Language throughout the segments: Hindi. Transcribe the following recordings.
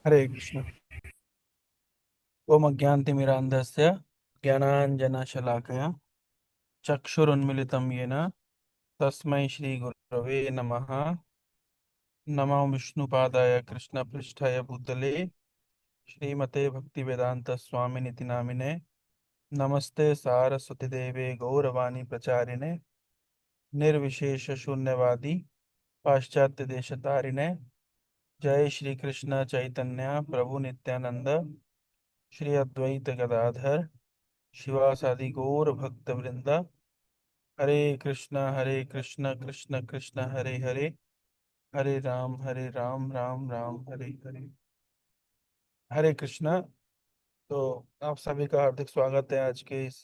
हरे कृष्ण। ओम अज्ञानतिमिरान्धस्य ज्ञानाञ्जनशलाकया चक्षुरुन्मिलितं येन तस्मै श्रीगुरवे नमः। नमो विष्णुपादाय कृष्णपृष्ठाय भूतले श्रीमते भक्तिवेदांत स्वामिनिति नामिने। नमस्ते सारस्वती देवे गौरवाणी प्रचारिणे निर्विशेष शून्यवादी पाश्चात्य देशतारिणे। जय श्री कृष्ण चैतन्य प्रभु नित्यानंद श्री अद्वैत गदाधर शिवासादि गौर भक्त वृंदा। हरे कृष्ण कृष्ण कृष्ण हरे हरे, हरे राम राम राम हरे हरे। हरे कृष्ण। तो आप सभी का हार्दिक स्वागत है आज के इस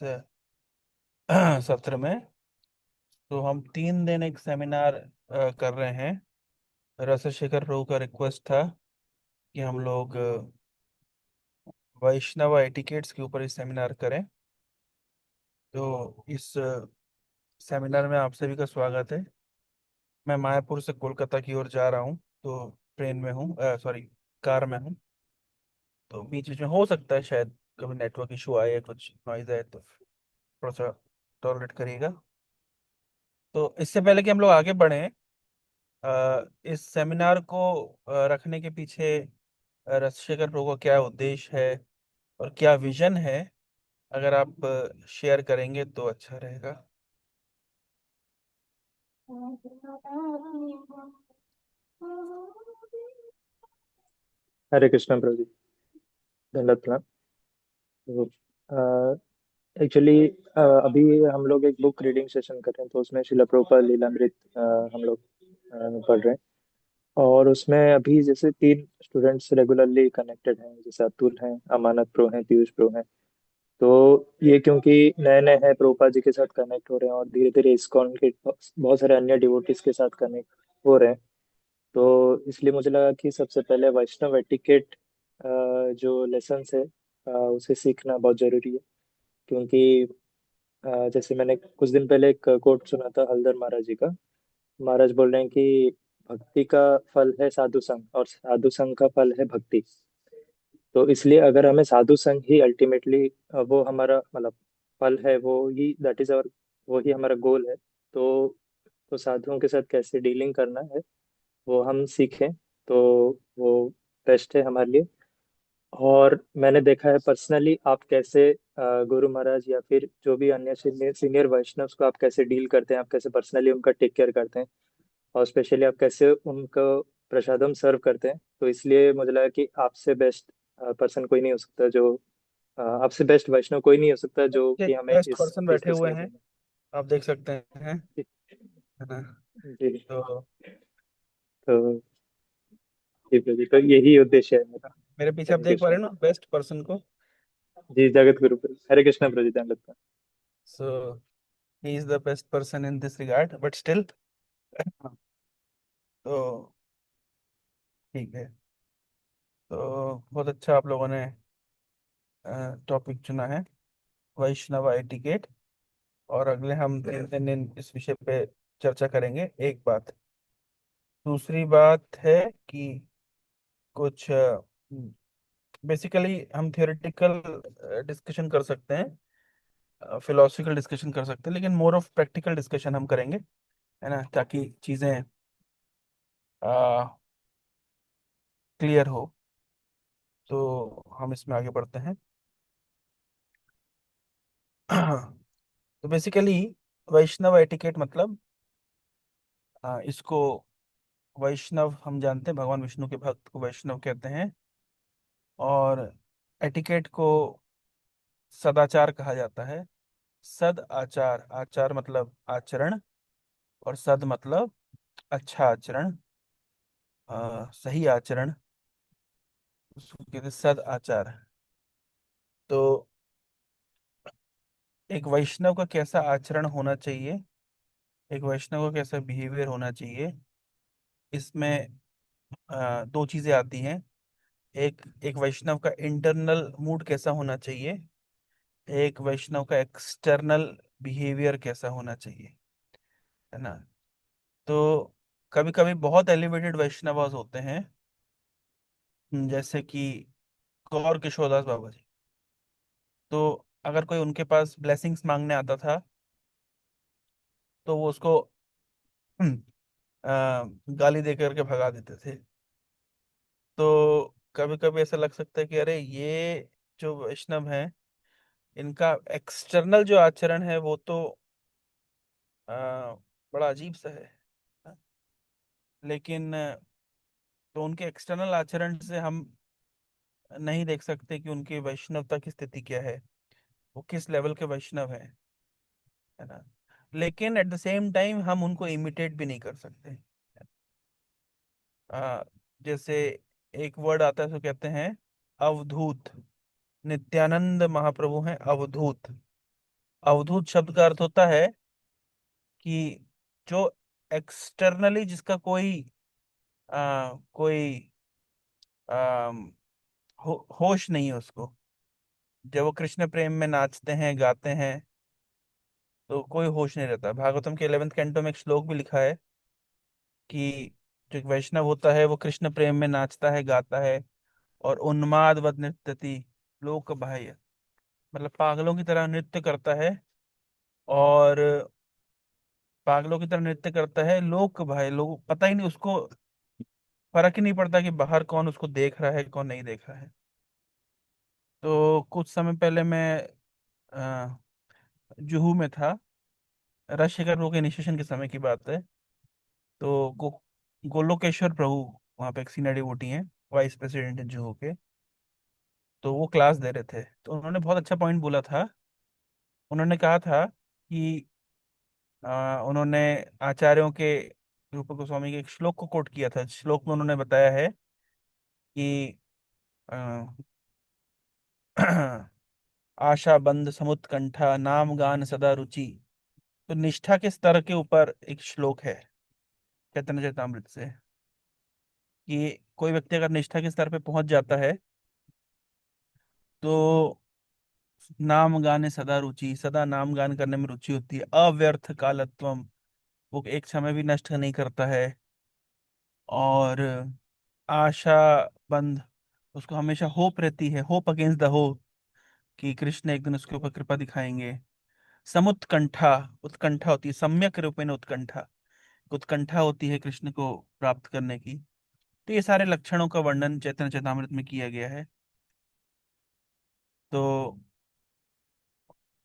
सत्र में। तो हम 3 दिन एक सेमिनार कर रहे हैं। रसशेखर प्रभु का रिक्वेस्ट था कि हम लोग वैष्णव एटिकेट्स के ऊपर इस सेमिनार करें। तो इस सेमिनार में आप सभी का स्वागत है। मैं मायापुर से कोलकाता की ओर जा रहा हूँ, तो ट्रेन में हूँ, सॉरी, कार में हूँ। तो बीच बीच में हो सकता है शायद कभी नेटवर्क इशू आए या कुछ नॉइज आए, तो थोड़ा सा टॉलरेट करिएगा। तो इससे पहले कि हम लोग आगे बढ़ें, इस सेमिनार को रखने के पीछे रजशेखर प्रभु का क्या उद्देश्य है और क्या विजन है, अगर आप शेयर करेंगे तो अच्छा रहेगा। हरे कृष्ण प्रभु जी। धन्यवाद प्रणाम। एक्चुअली अभी हम लोग एक बुक रीडिंग सेशन कर रहे हैं, तो उसमें शिला प्रभुपाद लीलामृत हम लोग पढ़ रहे हैं। और उसमें अभी जैसे 3 स्टूडेंट्स रेगुलरली कनेक्टेड हैं, जैसे अतुल हैं, अमानत प्रो हैं, पीयूष प्रो हैं। तो ये क्योंकि नए नए हैं, प्रभुपाद जी के साथ कनेक्ट हो रहे हैं और धीरे धीरे इस्कॉन के बहुत सारे अन्य डिवोटीज के साथ कनेक्ट हो रहे हैं। तो इसलिए मुझे लगा कि सबसे पहले वैष्णव एटिकेट जो लेसन्स है उसे सीखना बहुत जरूरी है। क्योंकि जैसे मैंने कुछ दिन पहले एक कोट सुना था हल्दर महाराज जी का। महाराज बोल रहे हैं कि भक्ति का फल है साधु संग और साधु संग का फल है भक्ति। तो इसलिए अगर हमें साधु संग ही अल्टीमेटली वो हमारा मतलब फल है, वो ही दैट इज आवर, वो ही हमारा गोल है। तो साधुओं के साथ कैसे डीलिंग करना है वो हम सीखें, तो वो बेस्ट है हमारे लिए। और मैंने देखा है पर्सनली आप कैसे गुरु महाराज या फिर जो भी अन्य सीनियर सीनियर वैष्णव्स को आप कैसे डील करते हैं, आप कैसे पर्सनली उनका टेक केयर करते हैं, और स्पेशली आप कैसे उनको प्रसादम सर्व करते हैं। तो इसलिए मुझे लगा कि आपसे बेस्ट पर्सन कोई नहीं हो सकता, जो आपसे बेस्ट वैष्णव कोई नहीं हो सकता जो कि एक हमें बेस्ट इस पर्सन चीज़ बैठे को हुए सिखा हैं, सके। आप देख सकते हैं, जी है ना। जी। तो तो जी, तो यही उद्देश्य है मेरा। मेरे पीछे आप हरे देख पा कृष्ण। रहे हैं ना बेस्ट पर्सन को। जी, जगत गुरु हरे कृष्ण प्रभु जी, धन्यवाद। So he is the best person in this regard, but still. तो ठीक है। तो बहुत अच्छा आप लोगों ने टॉपिक चुना है, वैष्णव एटिकेट। और अगले हम 3 दिन इस विषय पे चर्चा करेंगे। एक बात, दूसरी बात है कि कुछ बेसिकली हम थियोरेटिकल डिस्कशन कर सकते हैं, फिलोसफिकल डिस्कशन कर सकते हैं, लेकिन मोर ऑफ प्रैक्टिकल डिस्कशन हम करेंगे, है ना, ताकि चीज़ें क्लियर हो। तो हम इसमें आगे बढ़ते हैं। तो बेसिकली वैष्णव एटिकेट मतलब, इसको वैष्णव हम जानते हैं, भगवान विष्णु के भक्त को वैष्णव कहते हैं। और एटिकेट को सदाचार कहा जाता है। सद आचार, आचार मतलब आचरण, और सद मतलब अच्छा आचरण, सही आचरण, उसको कहते हैं सद आचार। तो एक वैष्णव का कैसा आचरण होना चाहिए, एक वैष्णव का कैसा बिहेवियर होना चाहिए, इसमें 2 चीजें आती हैं। एक एक वैष्णव का इंटरनल मूड कैसा होना चाहिए, एक वैष्णव का एक्सटर्नल बिहेवियर कैसा होना चाहिए, है ना। तो कभी कभी बहुत एलिवेटेड वैष्णवास होते हैं, जैसे कि गौर किशोरदास बाबा जी। तो अगर कोई उनके पास ब्लेसिंग्स मांगने आता था तो वो उसको गाली दे करके भगा देते थे। तो कभी कभी ऐसा लग सकता है कि अरे ये जो वैष्णव हैं, इनका एक्सटर्नल जो आचरण है वो तो बड़ा अजीब सा है। लेकिन तो उनके एक्सटर्नल आचरण से हम नहीं देख सकते कि उनकी वैष्णवता की स्थिति क्या है, वो किस लेवल के वैष्णव है ना। लेकिन एट द सेम टाइम हम उनको इमिटेट भी नहीं कर सकते। आ, जैसे एक वर्ड आता है तो कहते हैं अवधूत। नित्यानंद महाप्रभु हैं अवधूत। अवधूत शब्द का अर्थ होता है कि जो एक्सटर्नली जिसका कोई आ, होश नहीं है उसको। जब वो कृष्ण प्रेम में नाचते हैं गाते हैं तो कोई होश नहीं रहता। भागवतम के 11वें कैंटो में एक श्लोक भी लिखा है कि जो एक वैष्णव होता है वो कृष्ण प्रेम में नाचता है गाता है और उन्मादवत नृत्यति लोक बाह्य, मतलब पागलों की तरह नृत्य करता है। और पागलों की तरह नृत्य करता है, लोक बाह्य, लोग पता ही नहीं उसको, फर्क ही नहीं पड़ता कि बाहर कौन उसको देख रहा है कौन नहीं देख रहा है। तो कुछ समय पहले मैं अ, जुहू में था। राजशेखर प्रभु के इनिशिएशन के समय की बात है। तो गोलोकेश्वर प्रभु वहाँ पे एक सीनियर डिवोटी हैं, वाइस प्रेसिडेंट हैं जुहू के। तो वो क्लास दे रहे थे तो उन्होंने बहुत अच्छा पॉइंट बोला था। उन्होंने कहा था कि उन्होंने आचार्यों के रूप गोस्वामी के एक श्लोक को कोट किया था। श्लोक में उन्होंने बताया है कि अ, आशा बंध समुत्कंठा नाम गान सदा रुचि। तो निष्ठा के स्तर के ऊपर एक श्लोक है चैतन्य चरितमृत से, कि कोई व्यक्ति अगर निष्ठा के स्तर पे पहुंच जाता है तो नाम गाने सदा रुचि, सदा नाम गान करने में रुचि होती है। अव्यर्थ कालत्वम, वो एक समय भी नष्ट नहीं करता है। और आशा बंध, उसको हमेशा होप रहती है, होप अगेंस्ट द होप, कि कृष्ण एक दिन उसके ऊपर कृपा दिखाएंगे। समुत्कंठा, उत्कंठा होती है, सम्यक रूपेण उत्कंठा, उत्कंठा होती है कृष्ण को प्राप्त करने की। तो ये सारे लक्षणों का वर्णन चैतन्य चैतामृत में किया गया है। तो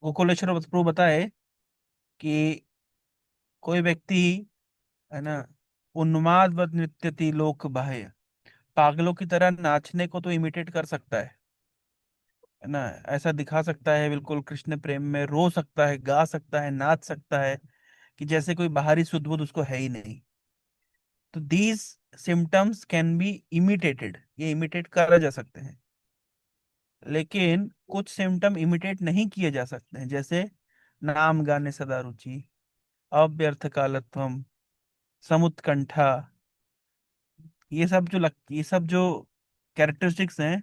गोकुलेश्वर प्रभु बताए कि कोई व्यक्ति, है ना, उन्माद नृत्यति लोक बाह्य, पागलों की तरह नाचने को तो इमिटेट कर सकता है ना, ऐसा दिखा सकता है, बिल्कुल कृष्ण प्रेम में रो सकता है, गा सकता है, नाच सकता है, कि जैसे कोई बाहरी सुध बुध उसको है ही नहीं। तो these symptoms can be imitated, ये इमिटेट करा जा सकते हैं। लेकिन कुछ सिम्टम इमिटेट नहीं किए जा सकते हैं, जैसे नाम गाने सदा रुचि, अव्यर्थ कालत्वम, समुत्कंठा। ये सब जो कैरेक्टरिस्टिक्स हैं,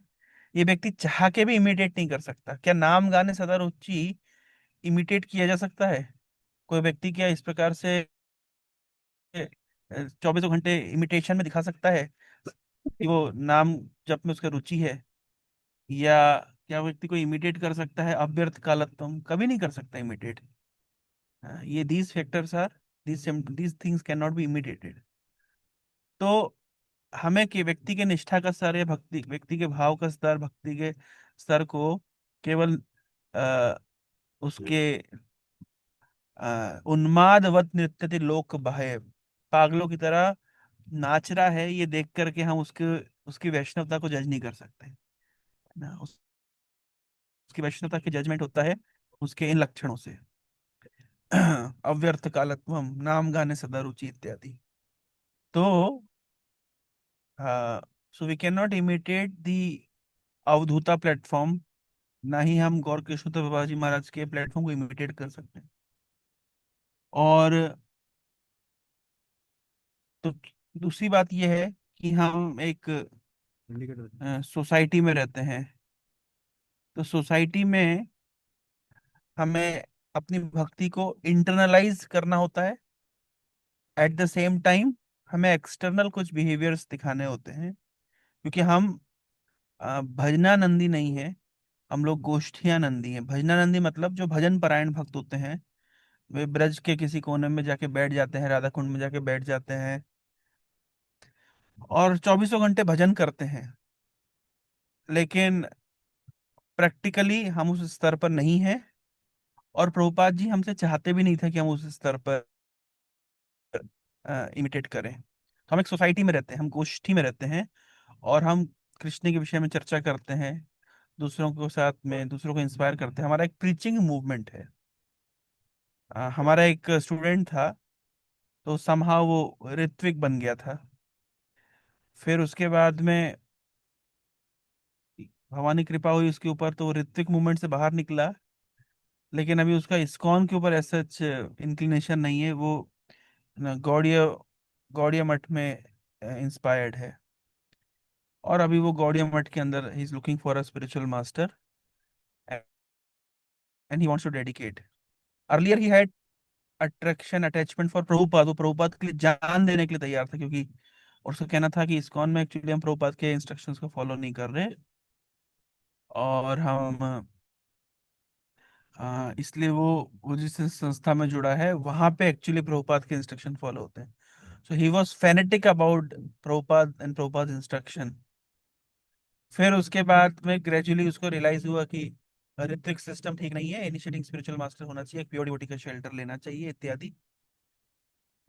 ये व्यक्ति चाह के भी इमिटेट नहीं कर सकता। क्या नाम गाने सदा रुचि इमिटेट किया जा सकता है? कोई व्यक्ति क्या इस प्रकार से 24 घंटे इमिटेशन में दिखा सकता है कि वो नाम जप में उसका रुचि है? या क्या व्यक्ति को इमिटेट कर सकता है अव्यर्थ कालत्वम? कभी नहीं कर सकता इमिटेट। ये these factors are, these things can not be imitated. तो हमें कि व्यक्ति के निष्ठा का स्तर या भक्ति, व्यक्ति के भाव का स्तर, भक्ति के स्तर को केवल आ, उसके उन्मादवत नृत्य लोक बाह्य, पागलों की तरह नाच रहा है, ये देख करके हम उसकी वैष्णवता को जज नहीं कर सकते ना। उसकी वैष्णवता की जजमेंट होता है उसके इन लक्षणों से। अव्यर्थ कालत्वम, नाम गाने सदा रुचि इत्यादि। तो so we can not imitate the Avadhuta platform, ना ही हम गौर कृष्ण बाबा जी महाराज के प्लेटफॉर्म को इमिटेट कर सकते हैं। और तो दूसरी बात यह है कि हम एक सोसाइटी में रहते हैं। तो सोसाइटी में हमें अपनी भक्ति को इंटरनलाइज करना होता है। एट द सेम टाइम हमें एक्सटर्नल कुछ बिहेवियर्स दिखाने होते हैं, क्योंकि हम भजनानंदी नहीं है, हम लोग गोष्ठियानंदी हैं। भजनानंदी मतलब जो भजन परायण भक्त होते हैं, वे ब्रज के किसी कोने में जाके बैठ जाते हैं, राधा कुंड में जाके बैठ जाते हैं और चौबीसों घंटे भजन करते हैं। लेकिन प्रैक्टिकली हम उस स्तर पर नहीं हैं, और प्रभुपाद जी हमसे चाहते भी नहीं थे कि हम उस स्तर पर इमिटेट करें। तो हम एक सोसाइटी में रहते हैं, हम गोष्ठी में रहते हैं, और हम कृष्ण के विषय में चर्चा करते हैं, दूसरों को साथ में दूसरों को इंस्पायर करते हैं। हमारा एक प्रीचिंग मूवमेंट है। हमारा एक स्टूडेंट था, तो समहाउ वो ऋत्विक बन गया था। फिर उसके बाद में भगवान की कृपा हुई उसके ऊपर, तो वो ऋत्विक मूवमेंट से बाहर निकला। लेकिन अभी उसका इस्कॉन के ऊपर ऐसा इंक्लिनेशन नहीं है। वो गौड़ीय गौड़ीय मठ में इंस्पायर्ड है, और अभी वो गौड़ीय मठ के अंदर he is looking for a spiritual master and he wants to dedicate. Earlier he had attraction attachment for Prabhupada, वो प्रभुपाद के लिए जान देने के लिए तैयार था, क्योंकि और उसका कहना था कि इस्कॉन में एक्चुअली हम प्रभुपाद के इंस्ट्रक्शंस को फॉलो नहीं कर रहे, और हम इसलिए वो जिस संस्था में जुड़ा है वहां पे एक्चुअली प्रभुपाद के इंस्ट्रक्शन फॉलो होते हैं। So he was fanatic about Prabhupada and Prabhupada instruction. फिर उसके बाद में ग्रेजुअली उसको रियलाइज हुआ कि ऋत्विक सिस्टम ठीक नहीं है, इनिशिएटिंग स्पिरिचुअल मास्टर होना चाहिए, एक प्योर डिवोटी का शेल्टर लेना चाहिए इत्यादि।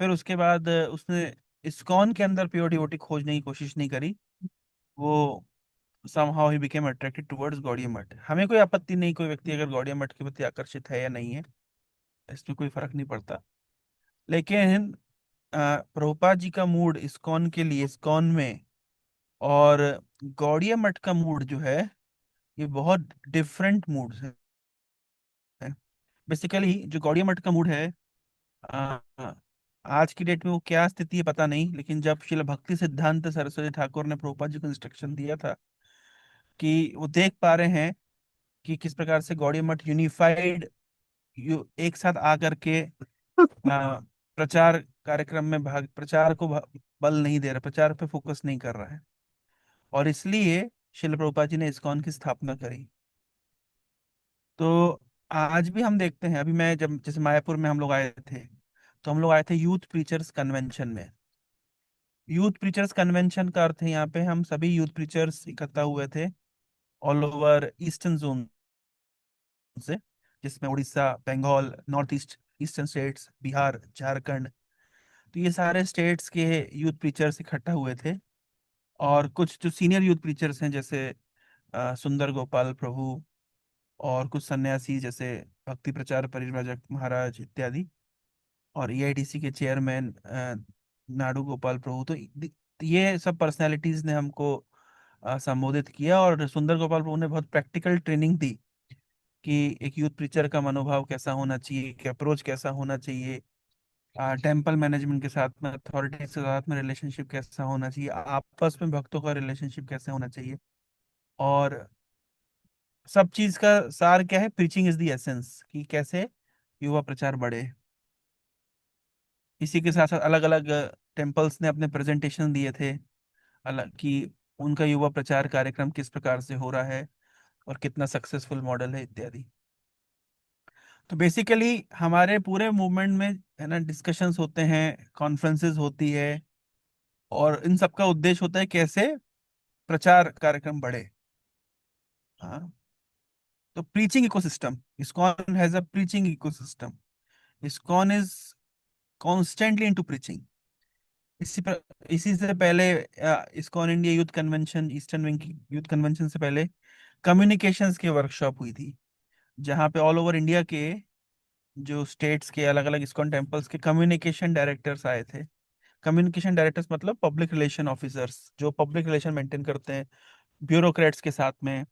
फिर उसके बाद उसने इस्कॉन के अंदर प्योर डिवोटी खोजने की कोशिश नहीं करी। वो somehow he became attracted towards Gaudiya मठ। हमें कोई आपत्ति नहीं, कोई व्यक्ति अगर गौड़िया मठ के प्रति आकर्षित है या नहीं है, इसमें कोई फर्क नहीं पड़ता। लेकिन प्रभुपाद जी का मूड इस्कॉन के लिए, इस्कॉन में, और गौड़िया मठ का मूड जो है, ये बहुत डिफरेंट मूड है। बेसिकली जो गौड़िया मठ का मूड है, आ, आज की डेट में वो क्या स्थिति है पता नहीं, लेकिन जब श्रील भक्ति सिद्धांत सरस्वती ठाकुर ने प्रभुपाद जी को इंस्ट्रक्शन दिया था कि वो देख पा रहे हैं कि किस प्रकार से गौड़िया मठ यूनिफाइड एक साथ आकर के प्रचार कार्यक्रम में भाग प्रचार को बल नहीं दे रहा, प्रचार पे फोकस नहीं कर रहा है, और इसलिए शिल प्रभुपाद जी ने इस्कॉन की स्थापना करी। तो आज भी हम देखते हैं, अभी मैं जब जैसे मायापुर में हम लोग आए थे, तो हम लोग आए थे यूथ प्रीचर्स कन्वेंशन में। यूथ प्रीचर्स कन्वेंशन का अर्थ है, यहाँ पे हम सभी यूथ प्रीचर्स इकट्ठा हुए थे ऑल ओवर ईस्टर्न जोन से, जिसमें Orissa, Bengal, north east, eastern states, Bihar, Jharkhand, तो ये सारे स्टेट्स के यूथ प्रीचर्स इकट्ठा हुए थे। और कुछ जो सीनियर यूथ प्रीचर्स हैं, जैसे सुंदर गोपाल प्रभु, और कुछ सन्यासी जैसे भक्ति प्रचार परिव्राजक महाराज इत्यादि, और एआईटीसी के चेयरमैन नाडू गोपाल प्रभु, तो ये सब पर्सनालिटीज ने हमको संबोधित किया, और सुंदर गोपाल प्रभु ने बहुत प्रैक्टिकल ट्रेनिंग दी कि एक यूथ प्रीचर का मनोभाव कैसा होना चाहिए, कि अप्रोच कैसा होना चाहिए, टेम्पल मैनेजमेंट के साथ में, अथॉरिटी के साथ में रिलेशनशिप कैसा होना चाहिए, आपस में भक्तों का रिलेशनशिप कैसे होना चाहिए, और सब चीज का सार क्या है, प्रीचिंग इज द एसेंस, कि कैसे युवा प्रचार बढ़े। इसी के साथ साथ अलग अलग टेम्पल्स ने अपने प्रेजेंटेशन दिए थे, अलग कि उनका युवा प्रचार कार्यक्रम किस प्रकार से हो रहा है और कितना सक्सेसफुल मॉडल है इत्यादि। तो बेसिकली हमारे पूरे मूवमेंट में है ना, डिस्कशंस होते हैं, कॉन्फ्रेंसेस होती है, और इन सब का उद्देश्य होता है कैसे प्रचार कार्यक्रम बढ़े। हाँ, तो preaching ecosystem, ISKCON has a preaching ecosystem. ISKCON is constantly into preaching. इसी से पहले ISKCON India youth convention, eastern wing youth convention से पहले कम्युनिकेशंस की वर्कशॉप हुई थी, जहाँ पे ऑल ओवर इंडिया के जो स्टेट्स के अलग अलग इस्कॉन टेम्पल्स के कम्युनिकेशन डायरेक्टर्स आए थे। कम्युनिकेशन डायरेक्टर्स मतलब पब्लिक रिलेशन ऑफिसर्स, जो पब्लिक रिलेशन मेंटेन करते हैं ब्यूरोक्रेट्स के साथ में,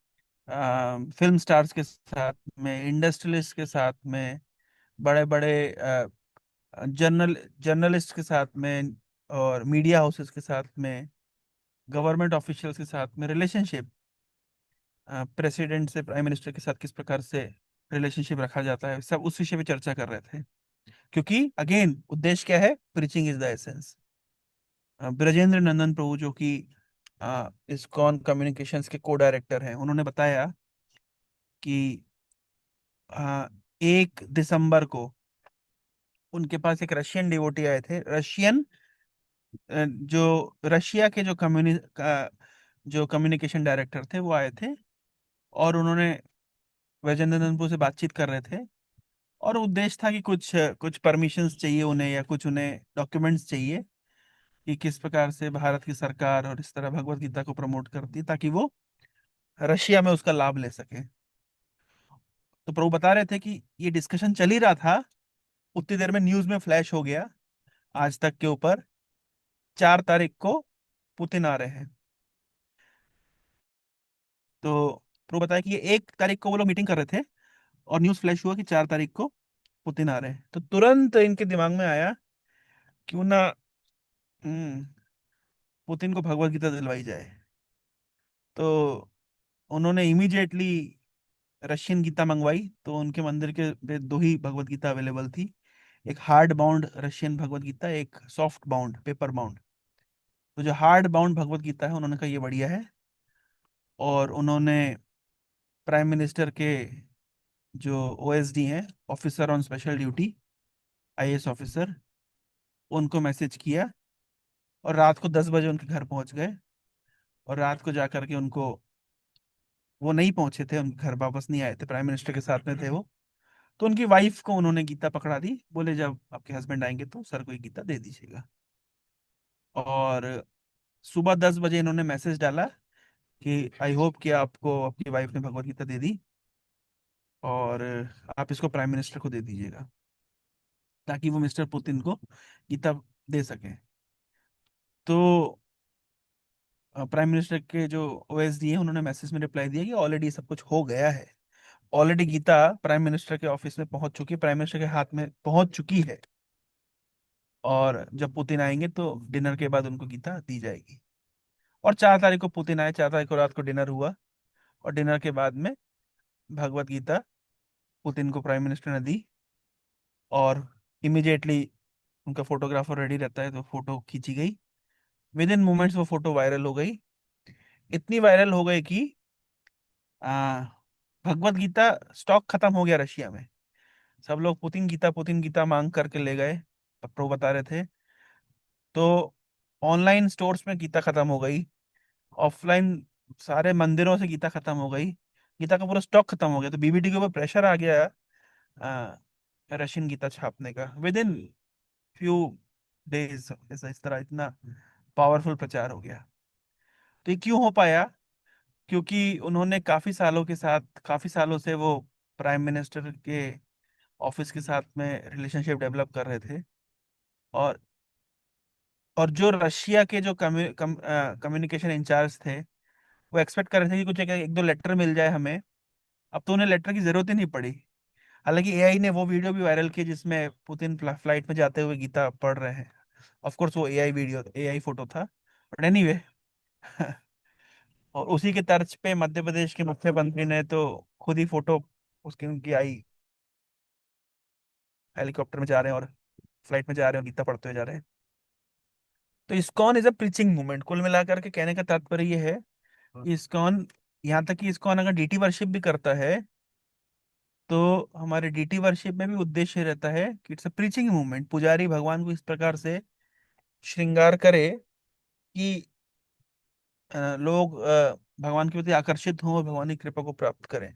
फिल्म स्टार्स के साथ में, इंडस्ट्रियलिस्ट के साथ में, बड़े बड़े जर्नलिस्ट के साथ में, और मीडिया हाउसेस के साथ में, गवर्नमेंट ऑफिशियल्स के साथ में रिलेशनशिप, प्रेसिडेंट से प्राइम मिनिस्टर के साथ किस प्रकार से रिलेशनशिप रखा जाता है, सब उस विषय पे चर्चा कर रहे थे। क्योंकि अगेन उद्देश्य क्या है, preaching is the essence. Brajendra Nandan Prabhu जो कि इस्कॉन कम्युनिकेशंस के को डायरेक्टर हैं, उन्होंने बताया कि 1 दिसंबर को उनके पास एक रशियन डिवोटी आए थे। रशियन जो रशिया के जो कम्युनिकेशन डायरेक्टर थे वो आए थे, और उन्होंने वैजेंद्र नंदपुर से बातचीत कर रहे थे। और उद्देश्य था कि कुछ कुछ परमिशंस चाहिए उन्हें, या कुछ उन्हें डॉक्यूमेंट्स चाहिए कि किस प्रकार से भारत की सरकार और इस तरह भगवत गीता को प्रमोट करती है, ताकि वो रशिया में उसका लाभ ले सके। तो प्रभु बता रहे थे कि ये डिस्कशन चल ही रहा था, उतनी देर में न्यूज में फ्लैश हो गया आज तक के ऊपर, 4 तारीख को पुतिन आ रहे हैं। तो प्रभु बताया कि ये 1 तारीख को वो लोग मीटिंग कर रहे थे, और न्यूज फ्लैश हुआ कि 4 तारीख को पुतिन आ रहे हैं। तो तुरंत इनके दिमाग में आया, क्यों ना हम्म, पुतिन को भगवत गीता दिलवाई जाए। तो उन्होंने इमीडिएटली रशियन गीता मंगवाई। तो उनके मंदिर के पे 2 ही भगवत गीता अवेलेबल थी, एक hard bound Russian Bhagavad Gita, एक सॉफ्ट बाउंड पेपर बाउंड। तो जो हार्ड बाउंड भगवत गीता है, उन्होंने कहा ये बढ़िया है। और उन्होंने प्राइम मिनिस्टर के जो ओएसडी हैं, officer on special duty, IAS officer, उनको मैसेज किया, और रात को 10 बजे उनके घर पहुंच गए। और रात को जाकर के उनको, वो नहीं पहुंचे थे, उनके घर वापस नहीं आए थे, प्राइम मिनिस्टर के साथ में थे वो। तो उनकी वाइफ को उन्होंने गीता पकड़ा दी, बोले जब आपके हस्बैंड आएंगे तो सर को ये गीता दे दीजिएगा। और सुबह 10 बजे इन्होंने मैसेज डाला कि आई होप कि आपको आपकी वाइफ ने भगवत गीता दे दी, और आप इसको प्राइम मिनिस्टर को दे दीजिएगा, ताकि वो मिस्टर पुतिन को गीता दे सकें। तो प्राइम मिनिस्टर के जो ओएसडी है, उन्होंने मैसेज में रिप्लाई दिया कि ऑलरेडी सब कुछ हो गया है। ऑलरेडी गीता प्राइम मिनिस्टर के ऑफिस में पहुंच चुकी है, प्राइम मिनिस्टर के हाथ में पहुंच चुकी है। और जब पुतिन आएंगे तो डिनर के बाद उनको गीता दी जाएगी। और 4 तारीख को पुतिन आए, 4 तारीख को रात को डिनर हुआ, और डिनर के बाद में भगवत गीता पुतिन को प्राइम मिनिस्टर ने दी। और इमिडिएटली उनका फोटोग्राफर रेडी रहता है, तो फोटो खींची गई। विद इन मोमेंट्स वो फोटो वायरल हो गई। इतनी वायरल हो गई कि आ, भगवत गीता स्टॉक खत्म हो गया रशिया में। सब लोग पुतिन गीता मांग करके ले गए, प्रो बता रहे थे। तो ऑनलाइन स्टोर्स में गीता खत्म हो गई, ऑफलाइन सारे मंदिरों से गीता खत्म हो गई, गीता का पूरा स्टॉक खत्म हो गया। तो बीबीटी के ऊपर प्रेशर आ गया आ, रशियन गीता छापने का। विद इन फ्यू डेज ऐसा इस तरह इतना पावरफुल प्रचार हो गया। तो ये क्यों हो पाया? क्योंकि उन्होंने काफी सालों से वो प्राइम मिनिस्टर के ऑफिस के साथ में रिलेशनशिप डेवलप कर रहे थे। और जो रशिया के जो कम्युनिकेशन इंचार्ज थे, वो एक्सपेक्ट कर रहे थे कि कुछ एक दो लेटर मिल जाए हमें। अब तो उन्हें लेटर की जरूरत ही नहीं पड़ी। हालांकि एआई ने वो वीडियो भी वायरल की जिसमें पुतिन फ्लाइट में जाते हुए गीता पढ़ रहे हैं। ऑफ कोर्स वो एआई फोटो था, बट एनीवे। और उसी के तर्ज पे मध्य प्रदेश के मुख्यमंत्री ने तो खुद ही फोटो उसकी उनकी आई, हेलीकॉप्टर में जा रहे हैं और फ्लाइट में जा रहे हैं और गीता पढ़ते हुए जा रहे हैं। तो ISKCON is a preaching movement. कुल मिलाकर के कहने का तात्पर्य ये है कि इस्कॉन, यहाँ तक कि इस्कॉन अगर डीटी वर्शिप भी करता है, तो हमारे डीटी वर्शिप में भी उद्देश्य रहता है कि इट्स अ प्रीचिंग मूवमेंट। पुजारी भगवान को इस प्रकार से श्रृंगार करे कि लोग भगवान के प्रति आकर्षित हों और भगवान की कृपा को प्राप्त करें।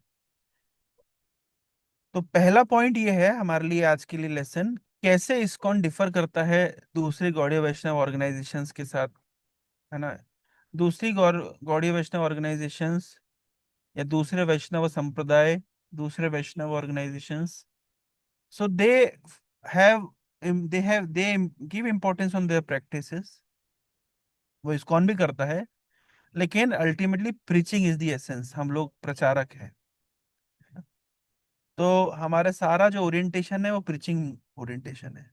तो पहला पॉइंट ये है हमारे लिए आज के लिए लेसन, कैसे इस्कॉन डिफर करता है दूसरे गौड़ीय वैष्णव ऑर्गेनाइजेशंस के साथ, है ना। दूसरी गौड़ीय वैष्णव ऑर्गेनाइजेशंस या दूसरे वैष्णव संप्रदाय, दूसरे Vaishnava organizations, so have they give importance on their practices. वो इस्कॉन भी करता है, लेकिन ultimately preaching is the essence, हम लोग प्रचारक हैं। तो हमारे सारा जो ओरिएंटेशन है वो प्रीचिंग ओरिएंटेशन है।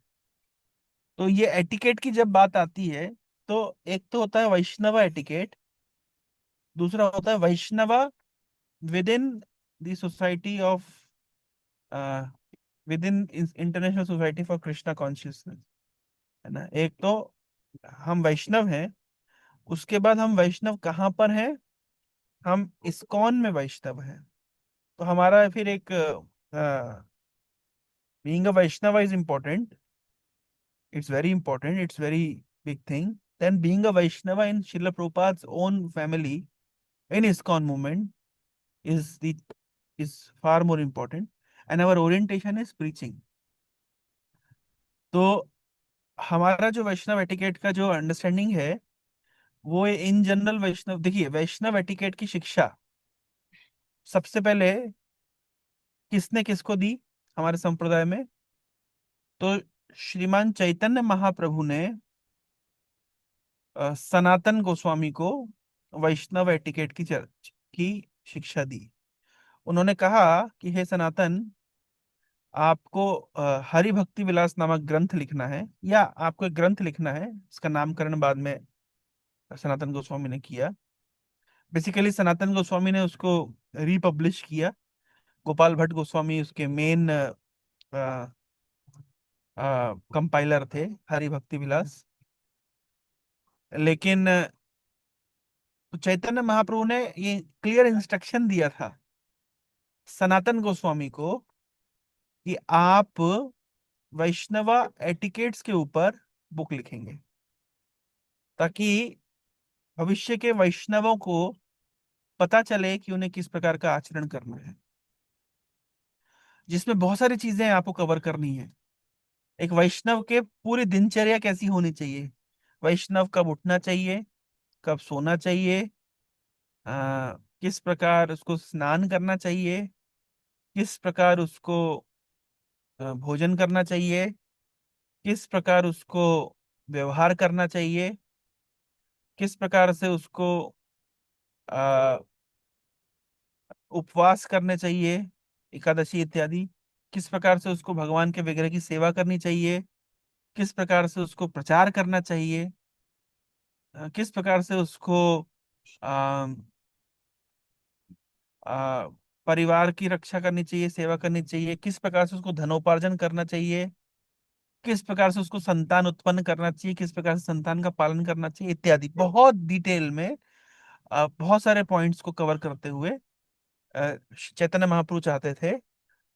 तो ये एटिकेट की जब बात आती है, तो एक तो होता है वैष्णव एटिकेट, दूसरा होता है Vaishnava within the society of, within international society for Krishna consciousness, है ना। एक तो हम वैष्णव हैं, उसके बाद हम वैष्णव कहाँ पर हैं? हम इस्कॉन में वैष्णव हैं। तो हमारा फिर एक being a Vaishnav is important, it's very important, it's very big thing. Then being a Vaishnav in Srila Prabhupada's own family in ISKCON movement is the is far more important, and our orientation is preaching. तो हमारा जो वैष्णव एटिकेट का जो अंडरस्टैंडिंग है, वो इन जनरल वैष्णव, देखिए वैष्णव एटिकेट की शिक्षा सबसे पहले किसने किसको दी हमारे संप्रदाय में? तो श्रीमान चैतन्य महाप्रभु ने सनातन गोस्वामी को वैष्णव एटिकेट की शिक्षा दी। उन्होंने कहा कि हे सनातन, आपको हरि भक्ति विलास नामक ग्रंथ लिखना है, या आपको एक ग्रंथ लिखना है। इसका नामकरण बाद में सनातन गोस्वामी ने किया। बेसिकली सनातन गोस्वामी ने उसको रीपब्लिश किया। गोपाल भट्ट गोस्वामी उसके मेन कंपाइलर थे, हरि भक्ति विलास। लेकिन तो चैतन्य महाप्रभु ने ये क्लियर इंस्ट्रक्शन दिया था सनातन गोस्वामी को कि आप वैष्णवा एटिकेट्स के ऊपर बुक लिखेंगे, ताकि भविष्य के वैष्णवों को पता चले कि उन्हें किस प्रकार का आचरण करना है, जिसमें बहुत सारी चीजें आपको कवर करनी है। एक वैष्णव के पूरी दिनचर्या कैसी होनी चाहिए, वैष्णव कब उठना चाहिए, कब सोना चाहिए, किस प्रकार उसको स्नान करना चाहिए, किस प्रकार उसको भोजन करना चाहिए, किस प्रकार उसको व्यवहार करना चाहिए, किस प्रकार से उसको अ, उपवास करने चाहिए, एकादशी इत्यादि, किस प्रकार से उसको भगवान के विग्रह की सेवा करनी चाहिए, किस प्रकार से उसको प्रचार करना चाहिए, किस प्रकार से उसको आ, आ, परिवार की रक्षा करनी चाहिए, सेवा करनी चाहिए, किस प्रकार से उसको धनोपार्जन करना चाहिए, किस प्रकार से उसको संतान उत्पन्न करना चाहिए, किस प्रकार से संतान का पालन करना चाहिए इत्यादि, बहुत डिटेल में बहुत सारे पॉइंट्स को कवर करते हुए चैतन्य महाप्रभु चाहते थे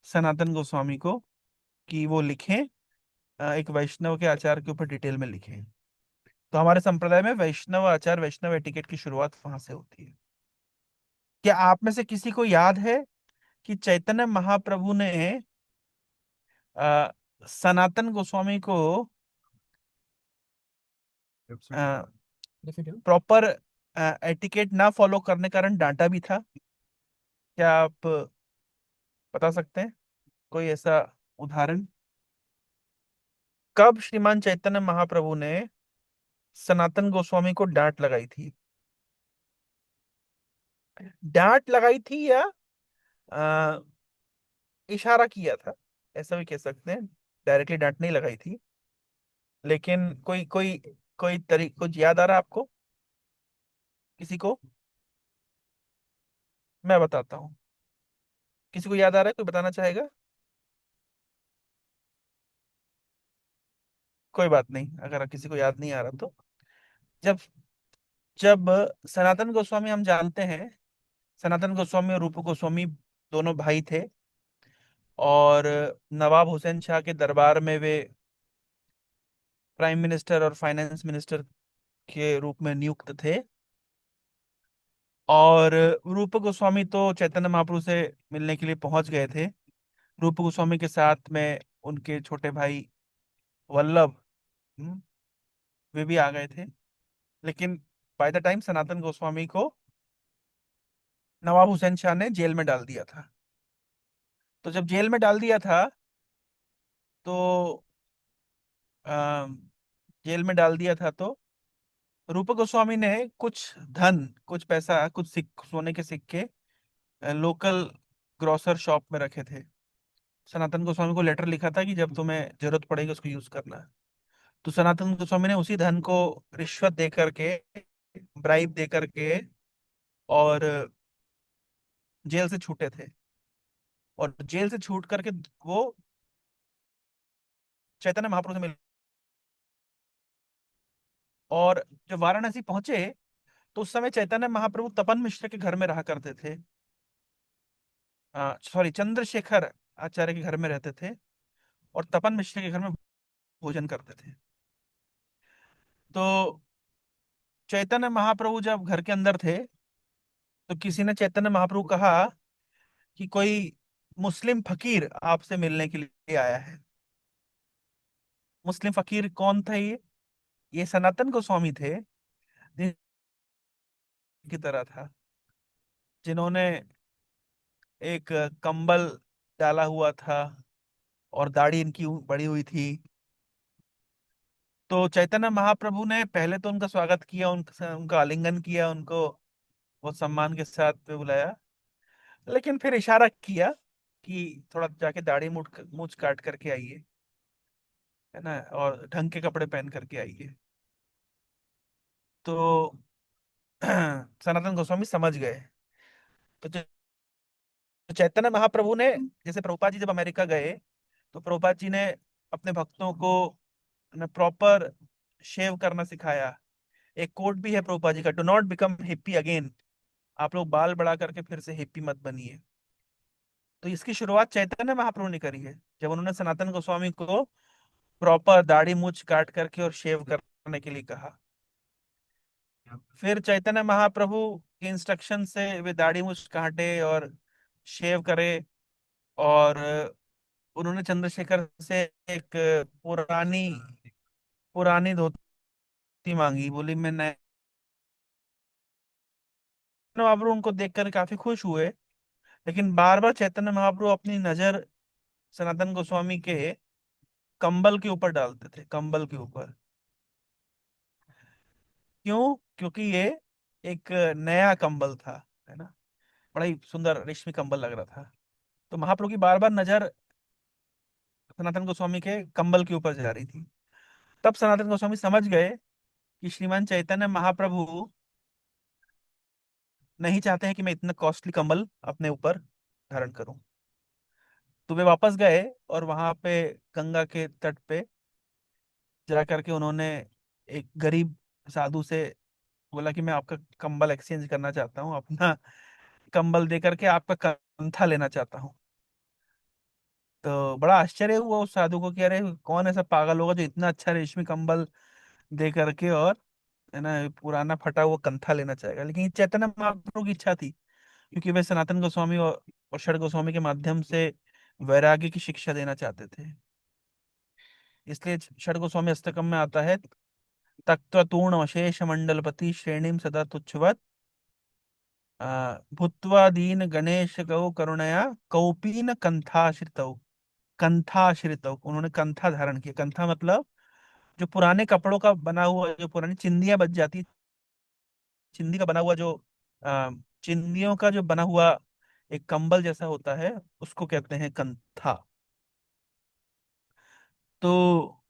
सनातन गोस्वामी को कि वो लिखें, एक वैष्णव के आचार के ऊपर डिटेल में लिखें। तो हमारे संप्रदाय में वैष्णव आचार, वैष्णव एटिकेट की शुरुआत वहां से होती है। क्या आप में से किसी को याद है कि चैतन्य महाप्रभु ने सनातन गोस्वामी को प्रॉपर एटिकेट ना फॉलो करने के कारण डांटा भी था? क्या आप बता सकते हैं कोई ऐसा उदाहरण? कब श्रीमान चैतन्य महाप्रभु ने सनातन गोस्वामी को डांट लगाई थी? डांट लगाई थी या अ, इशारा किया था, ऐसा भी कह सकते हैं। डायरेक्टली डांट नहीं लगाई थी, लेकिन कोई कोई कोई तरीक कुछ याद आ रहा है आपको किसी को? मैं बताता हूँ। किसी को याद आ रहा है? कोई बताना चाहेगा? कोई बात नहीं, अगर किसी को याद नहीं आ रहा तो। जब जब सनातन गोस्वामी हम जानते हैं, सनातन गोस्वामी और रूप गोस्वामी दोनों भाई थे, और नवाब हुसैन शाह के दरबार में वे प्राइम मिनिस्टर और फाइनेंस मिनिस्टर के रूप में नियुक्त थे। और रूप गोस्वामी तो चैतन्य महाप्रभु से मिलने के लिए पहुंच गए थे। रूप गोस्वामी के साथ में उनके छोटे भाई वल्लभ, हम्म, वे भी आ गए थे। लेकिन by the time Sanatan Goswami को नवाब हुसैन शाह ने जेल में डाल दिया था। तो जब जेल में डाल दिया था, तो अम, जेल में डाल दिया था, तो रूप गोस्वामी ने कुछ धन, कुछ पैसा, कुछ सोने के सिक्के लोकल ग्रोसर शॉप में रखे थे। सनातन गोस्वामी को लेटर लिखा था कि जब तुम्हें जरूरत पड़ेगी उसको यूज करना है। तो सनातन गोस्वामी ने उसी धन को रिश्वत दे करके, ब्राइब दे करके, और जेल से छूटे थे। और जेल से छूट करके वो चैतन्य महाप्रभु से मिले, और जब वाराणसी पहुंचे तो उस समय चैतन्य महाप्रभु तपन मिश्र के घर में रहा करते थे। सॉरी, चंद्रशेखर आचार्य के घर में रहते थे और तपन मिश्र के घर में भोजन करते थे। तो चैतन्य महाप्रभु जब घर के अंदर थे तो किसी ने चैतन्य महाप्रभु को कहा कि कोई मुस्लिम फकीर आपसे मिलने के लिए आया है। मुस्लिम फकीर कौन था ये सनातन गोस्वामी थे, की तरह था, जिन्होंने एक कंबल डाला हुआ था और दाढ़ी इनकी बड़ी हुई थी। तो चैतन्य महाप्रभु ने पहले तो उनका स्वागत किया, उनका आलिंगन किया, उनको बहुत सम्मान के साथ पे बुलाया। लेकिन फिर इशारा किया कि थोड़ा जाके दाढ़ी मूछ काट करके आइए, है ना, और ढंग के कपड़े पहन करके आइए। तो सनातन गोस्वामी समझ गए। तो चैतन्य महाप्रभु ने, जैसे प्रभुपाद जी जब अमेरिका गए तो प्रभुपाद जी ने अपने भक्तों को प्रॉपर शेव करना सिखाया। एक कोट भी है प्रभुपाद जी का, do not become hippie again. आप लोग बाल बढ़ा करके फिर से हिप्पी मत बनिए। तो इसकी शुरुआत चैतन्य महाप्रभु ने करी है, जब उन्होंने सनातन गोस्वामी को प्रॉपर दाढ़ी मूछ काट करके और शेव करने के लिए कहा। फिर चैतन्य महाप्रभु के इंस्ट्रक्शन से वे दाढ़ी मूछ काटे और शेव करे। और उन्होंने चंद्रशेखर से एक पुरानी पुरानी धोती मांगी, बोली मैं नए। महाप्रभु उनको देखकर काफी खुश हुए, लेकिन बार बार चैतन्य महाप्रभु अपनी नजर सनातन गोस्वामी के कंबल के ऊपर डालते थे, कंबल के ऊपर। क्यों? क्योंकि ये एक नया कंबल था, है ना, बड़ा ही सुंदर रेशमी कंबल लग रहा था। तो महाप्रभु की बार बार नजर सनातन गोस्वामी के कंबल के ऊपर जा रही थी। तब सनातन गोस्वामी समझ गए कि श्रीमान चैतन्य महाप्रभु नहीं चाहते हैं कि मैं इतना कॉस्टली कंबल अपने ऊपर धारण करूं। तो वे वापस गए और वहां पे गंगा के तट पे जा करके उन्होंने एक गरीब साधु से बोला कि मैं आपका कंबल एक्सचेंज करना चाहता हूँ, अपना कंबल दे करके आपका कंथा लेना चाहता हूँ। तो बड़ा आश्चर्य हुआ उस साधु को कि अरे कौन ऐसा पागल होगा जो इतना अच्छा रेशमी कंबल दे करके और, है ना, पुराना फटा हुआ कंथा लेना चाहेगा। लेकिन ये चैतन्य महाप्रभु की इच्छा थी, क्योंकि वे सनातन गोस्वामी और षड गोस्वामी के माध्यम से वैराग्य की शिक्षा देना चाहते थे। इसलिए षड गोस्वामी अष्टकम में आता है, तत्वतूर्ण अशेष मंडलपति श्रेणीम सदा तुच्छवत भूत्वा दीन गणेश गौ करुणया कौपीन कंथाश्रितौ। कंथाश्रितौ, उन्होंने कंथा धारण किया। कंथा मतलब जो पुराने कपड़ों का बना हुआ, जो पुरानी चिंदियां बच जाती, चिंदी का बना हुआ जो आ, चिंदियों का जो बना हुआ एक कंबल जैसा होता है, उसको कहते हैं कंथा। तो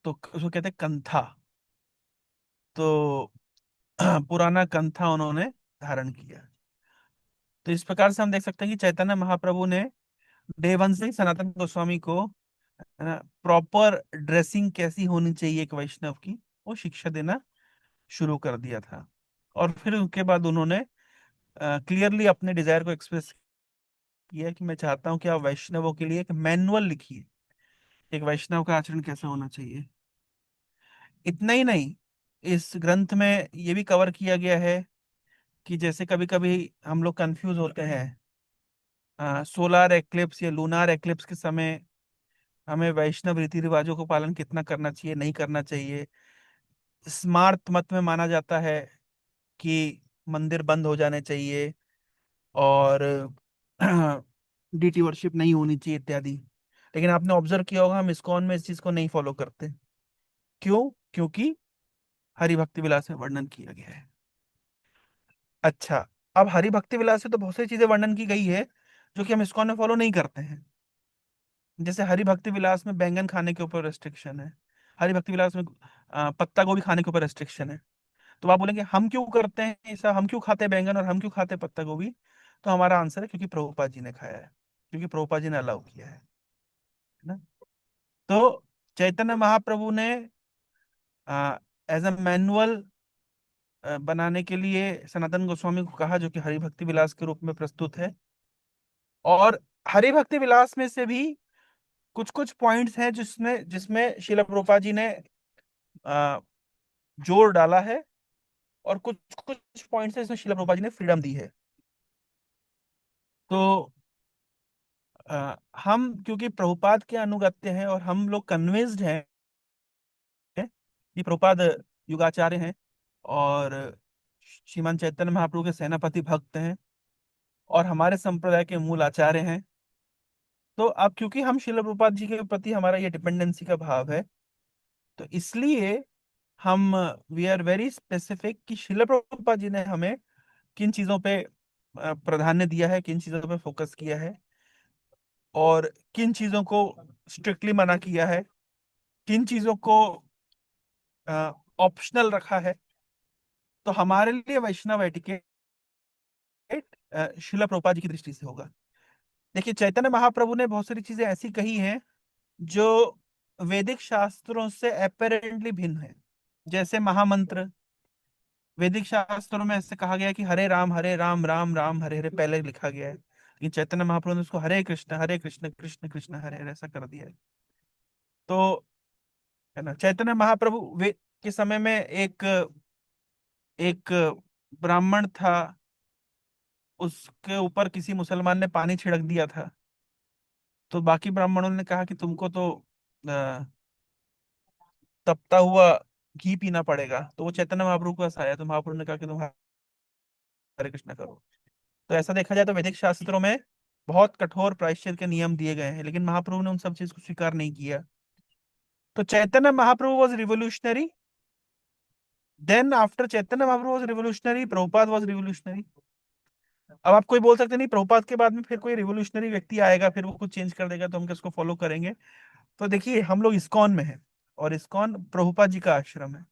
उसको कहते हैं कंथा। तो पुराना कंथा उन्होंने धारण किया। तो इस प्रकार से हम देख सकते हैं कि चैतन्य महाप्रभु ने डे वन से ही सनातन गोस्वामी को, है ना, प्रॉपर ड्रेसिंग कैसी होनी चाहिए एक वैष्णव की, वो शिक्षा देना शुरू कर दिया था। और फिर उसके बाद उन्होंने क्लियरली अपने डिजायर को एक्सप्रेस किया कि मैं चाहता हूं कि आप वैष्णवों के लिए एक मैनुअल लिखिए, एक वैष्णव का आचरण कैसा होना चाहिए। इतना ही नहीं, इस ग्रंथ में ये भी कवर किया गया है कि जैसे कभी कभी हम लोग कंफ्यूज होते हैं, सोलार एक्लिप्स या लूनार एक्लिप्स के समय हमें वैष्णव रीति रिवाजों को पालन कितना करना चाहिए, नहीं करना चाहिए। स्मार्त मत में माना जाता है कि मंदिर बंद हो जाने चाहिए और डीटी वर्शिप नहीं होनी चाहिए इत्यादि। लेकिन आपने ऑब्जर्व किया होगा हम इस्कॉन में इस चीज को नहीं फॉलो करते। क्यों? क्योंकि हरि भक्ति विलास में वर्णन किया गया है। अच्छा, अब हरि भक्ति विलास से तो बहुत सारी चीजें वर्णन की गई है जो कि हम इस्कॉन में फॉलो नहीं करते हैं। जैसे हरि भक्ति विलास में बैंगन खाने के ऊपर रेस्ट्रिक्शन है, हरि भक्ति विलास में पत्ता गोभी खाने के ऊपर रेस्ट्रिक्शन है। तो आप बोलेंगे हम क्यों करते हैं ऐसा, हम क्यों खाते हैं बैंगन और हम क्यों खाते हैं पत्ता गोभी? तो हमारा आंसर है क्योंकि प्रभुपाद जी ने खाया है, क्योंकि प्रभुपाद जी ने अलाउ किया है ना। तो चैतन्य महाप्रभु ने एज अ मैनुअल बनाने के लिए सनातन गोस्वामी को कहा, जो कि हरि भक्ति विलास के रूप में प्रस्तुत है। और हरि भक्ति विलास में से भी कुछ कुछ पॉइंट्स हैं जिसमें जिसमें शिला प्रभुपाद जी ने अ, जोर डाला है, और कुछ कुछ पॉइंट्स हैं जिसमें शिला प्रभुपाद जी ने फ्रीडम दी है। तो हम क्योंकि प्रभुपाद के अनुगत्य हैं, और हम लोग कन्विंस्ड हैं कि प्रभुपाद युगाचार्य हैं, और श्रीमान चैतन्य महाप्रभु के सेनापति भक्त हैं, और हमारे संप्रदाय के मूल आचार्य हैं। तो अब क्योंकि हम शिला प्रभुपाद जी के प्रति हमारा ये डिपेंडेंसी का भाव है, तो इसलिए हम वी आर वेरी स्पेसिफिक कि शिला प्रभुपाद जी ने हमें किन चीजों पे प्राधान्य दिया है, किन चीजों पे फोकस किया है, और किन चीजों को स्ट्रिक्टली मना किया है, किन चीजों को ऑप्शनल रखा है। तो हमारे लिए वैष्णव एटिकेट शिला प्रभुपाद जी की दृष्टि से होगा। देखिए, चैतन्य महाप्रभु ने बहुत सारी चीजें ऐसी कही हैं जो वैदिक शास्त्रों से अपेरेंटली भिन्न है। जैसे महामंत्र, वैदिक शास्त्रों में ऐसे कहा गया है कि हरे राम राम राम हरे हरे पहले लिखा गया है, लेकिन चैतन्य महाप्रभु ने उसको हरे कृष्ण कृष्ण कृष्ण हरे हरे ऐसा कर दिया है। तो है ना, चैतन्य महाप्रभु वे के समय में एक एक ब्राह्मण था, उसके ऊपर किसी मुसलमान ने पानी छिड़क दिया था। तो बाकी ब्राह्मणों ने कहा कि तुमको तो अ, तपता हुआ घी पीना पड़ेगा। तो वो चैतन्य महाप्रभु के पास आया, तो महाप्रभु ने कहा कि तुम हरे कृष्ण करो। तो ऐसा देखा जाए तो वैदिक शास्त्रों में बहुत कठोर प्रायश्चित के नियम दिए गए हैं, लेकिन महाप्रभु ने उन सब चीज को स्वीकार नहीं किया। तो Chaitanya Mahaprabhu was revolutionary, then after Chaitanya Mahaprabhu was revolutionary, Prabhupada was revolutionary. अब आप कोई बोल सकते नहीं प्रभुपाद के बाद में फिर कोई रिवोल्यूशनरी व्यक्ति आएगा, फिर वो कुछ चेंज कर देगा तो हम किसको फॉलो करेंगे। तो देखिए, हम लोग इस्कॉन में हैं, और इस्कॉन प्रभुपाद जी का आश्रम है।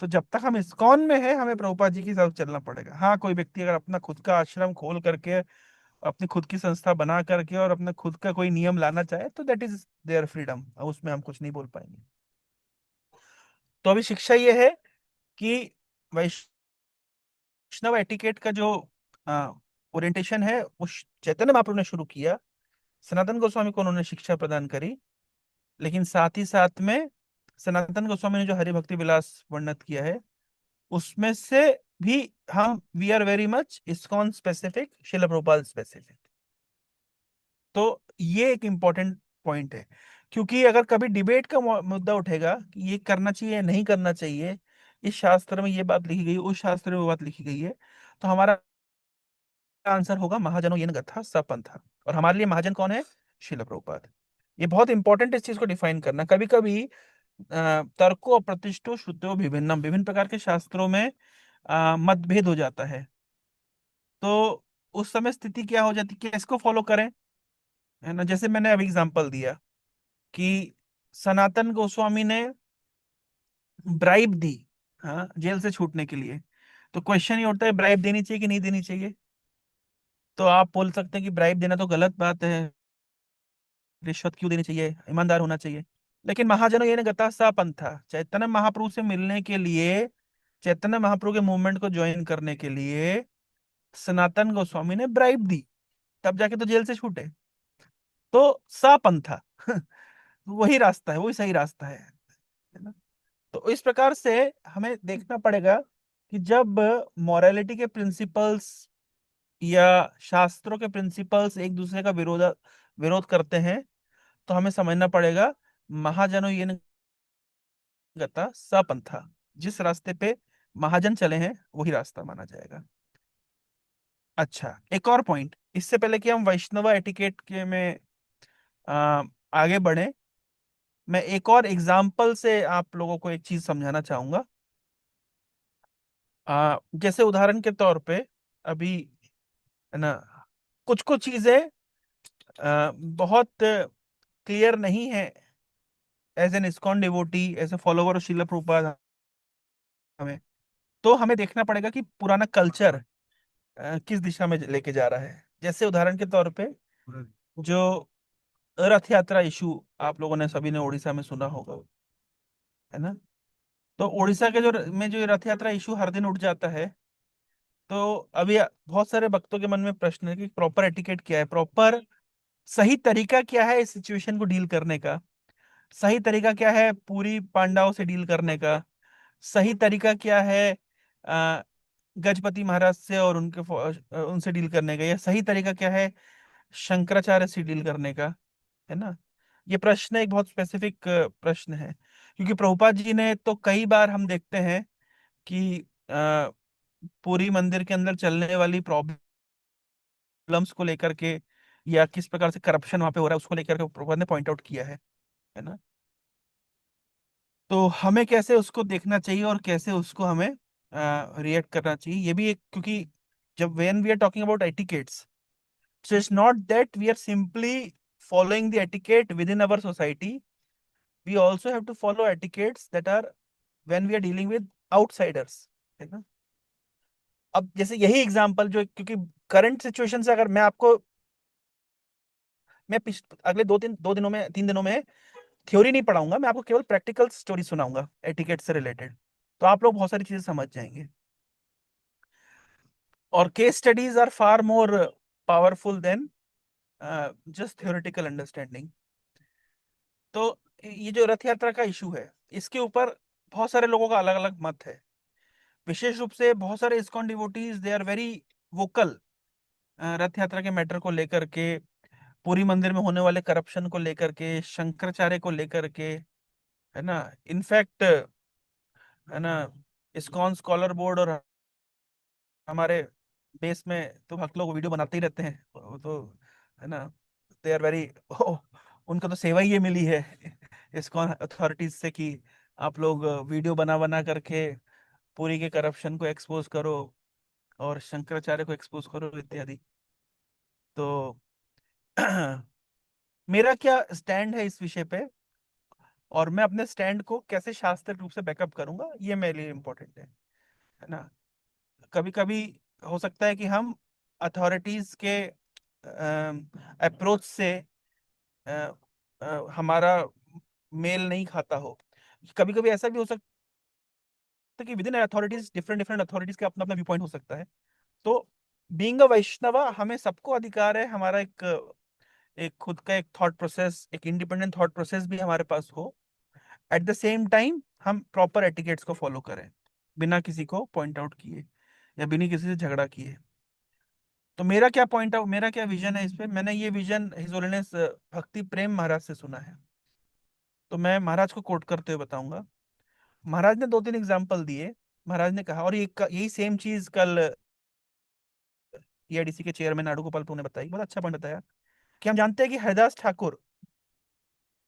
तो जब तक हम इस्कॉन में हैं, हमें प्रभुपाद जी की तरफ चलना पड़ेगा। हाँ, कोई व्यक्ति अगर अपना खुद का आश्रम खोल करके, अपनी खुद की संस्था बना करके, और अपना खुद का कोई नियम लाना चाहे, तो दैट इज देयर फ्रीडम, उसमें हम कुछ नहीं बोल पाएंगे। तो अभी शिक्षा ये है कि वैष्णव एटिकेट का जो ओरिएंटेशन है, वो चैतन्य महाप्रभु ने शुरू किया। सनातन गोस्वामी को उन्होंने शिक्षा प्रदान करी, लेकिन साथ ही साथ में सनातन गोस्वामी ने जो हरि भक्ति विलास वर्णित किया है, उसमें से भी हम we are very much ISKCON specific, Srila Prabhupada specific. तो ये एक इम्पोर्टेंट पॉइंट है, क्योंकि अगर कभी डिबेट का मुद्दा उठेगा कि ये करना चाहिए या नहीं करना चाहिए, इस शास्त्र में ये बात लिखी गई, उस शास्त्र में वो बात लिखी गई है, तो हमारा आंसर होगा महाजनो येन गथा स पंथा। और हमारे लिए महाजन कौन है? शिला प्रभुपाद। ये बहुत इंपॉर्टेंट इस चीज को डिफाइन करना। कभी कभी तर्को प्रतिष्ठो श्रुतो विभिन्नम, विभिन्न प्रकार के शास्त्रों में मतभेद हो जाता है। तो उस समय स्थिति क्या हो जाती है कि इसको फॉलो करें, है ना। जैसे मैंने अभी एग्जांपल दिया कि सनातन गोस्वामी ने ब्राइब दी, हाँ, जेल से छूटने के लिए। तो क्वेश्चन ये उठता है, ब्राइब देनी चाहिए कि नहीं देनी चाहिए? तो आप बोल सकते हैं कि ब्राइब देना तो गलत बात है, रिश्वत क्यों देनी चाहिए, ईमानदार होना चाहिए। लेकिन महाजनों ये गता सा पंथा, चैतन्य महाप्रभु से मिलने के लिए, चैतन्य महाप्रभु के मूवमेंट को ज्वाइन करने के लिए सनातन गोस्वामी ने ब्राइब दी, तब जाके तो जेल से छूटे। तो सा पंथा वही रास्ता है, वही सही रास्ता है ना। तो इस प्रकार से हमें देखना पड़ेगा कि जब मॉरालिटी के प्रिंसिपल्स या शास्त्रों के प्रिंसिपल्स एक दूसरे का विरोध करते हैं, तो हमें समझना पड़ेगा महाजनो ये गता सपंथा, जिस रास्ते पे महाजन चले हैं वही रास्ता माना जाएगा। अच्छा, एक और पॉइंट, इससे पहले कि हम वैष्णव एटिकेट के में आ, आगे बढ़े, मैं एक और एग्जाम्पल से आप लोगों को एक चीज समझाना चाहूंगा। जैसे उदाहरण के तौर पे, अभी, है ना, कुछ कुछ चीजें बहुत क्लियर नहीं है as an ISKCON devotee, as a follower of Srila Prabhupada हमें। तो हमें देखना पड़ेगा कि पुराना कल्चर किस दिशा में लेके जा रहा है। जैसे उदाहरण के तौर पे, जो रथ यात्रा इशू आप लोगों ने सभी ने उड़ीसा में सुना होगा, है ना। तो उड़ीसा के जो में जो रथ यात्रा इशू हर दिन उठ जाता है। तो अभी बहुत सारे भक्तों के मन में प्रश्न है कि प्रॉपर एटिकेट क्या है, प्रॉपर सही तरीका क्या है इस सिचुएशन को डील करने का। सही तरीका क्या है पूरी पांडाव से डील करने का। सही तरीका क्या है अ, गजपति महाराज से और उनसे डील करने का। या सही तरीका क्या है शंकराचार्य से डील करने का, है ना। ये प्रश्न एक बहुत स्पेसिफिक प्रश्न है, क्योंकि प्रभुपाद जी ने तो कई बार हम देखते हैं कि पूरी मंदिर के अंदर चलने वाली प्रॉब्लम्स को लेकर के या किस प्रकार से करप्शन वहां पे हो रहा है उसको लेकर के प्रभुपाद ने पॉइंट आउट किया है ना। तो हमें कैसे उसको देखना चाहिए और कैसे उसको हमें रिएक्ट करना चाहिए, ये भी एक, क्योंकि जब when we are talking about etiquettes, so it's not that we are simply following the etiquette within our society. We also have to follow etiquettes that are when we are dealing with outsiders, है ना। अब जैसे यही एग्जांपल जो, क्योंकि करंट सिचुएशन से अगर मैं आपको, मैं अगले 2 दिनों में 3 दिनों में थ्योरी नहीं पढ़ाऊंगा, मैं आपको केवल प्रैक्टिकल स्टोरी सुनाऊंगा एटिकेट से रिलेटेड। तो आप लोग बहुत सारी चीजें समझ जाएंगे। और case studies are far more powerful than just theoretical understanding. तो ये जो रथ यात्रा का इशू है, इसके ऊपर बहुत सारे लोगों का अलग अलग मत है। विशेष रूप से बहुत सारे ISKCON devotees they are very vocal Rath Yatra के मैटर को लेकर के, पूरी मंदिर में होने वाले करप्शन को लेकर के, शंकराचार्य को लेकर के, है ना। इनफैक्ट, है ना, इस्कॉन स्कॉलर बोर्ड और हमारे बेस में तो भक्त लोग वीडियो बनाते ही रहते हैं, वो तो, है ना। दे आर वेरी उनको तो सेवा ही ये मिली है इस्कॉन अथॉरिटीज से कि आप लोग वीडियो बना बना करके पूरी के करप्शन को एक्सपोज करो और शंकराचार्य को एक्सपोज करो इत्यादि। तो मेरा क्या स्टैंड है इस विषय पे, और मैं अपने स्टैंड को कैसे शास्त्रीय रूप से बैकअप करूंगा, ये मेरे लिए इम्पोर्टेंट है ना। कभी कभी हो सकता है कि हम अथॉरिटीज के अप्रोच से अ, हमारा मेल नहीं खाता हो। कभी कभी ऐसा भी हो सकता है कि with in authorities, different different authorities का अपना अपना व्यू पॉइंट हो सकता है। तो बीइंग अ वैष्णवा, हमें सबको अधिकार है, हमारा एक एक खुद का एक थॉट प्रोसेस, एक इंडिपेंडेंट थॉट प्रोसेस भी हमारे पास हो। एट द सेम टाइम हम प्रॉपर एटिकेट्स को फॉलो करें, बिना किसी को पॉइंट आउट किए या बिना किसी से झगड़ा किए। तो मेरा क्या पॉइंट आउट, मेरा क्या विजन है इस पे, मैंने ये विजन हिज होलीनेस भक्ति प्रेम महाराज से सुना है। तो मैं महाराज को कोट करते हुए बताऊंगा। महाराज ने 2-3 एग्जाम्पल दिए। महाराज ने कहा, और यही सेम चीज कल ईआईडीसी के चेयरमैन नाडू गोपाल टू ने बताई, बहुत अच्छा पॉइंट बताया कि हम जानते हैं कि हरिदास ठाकुर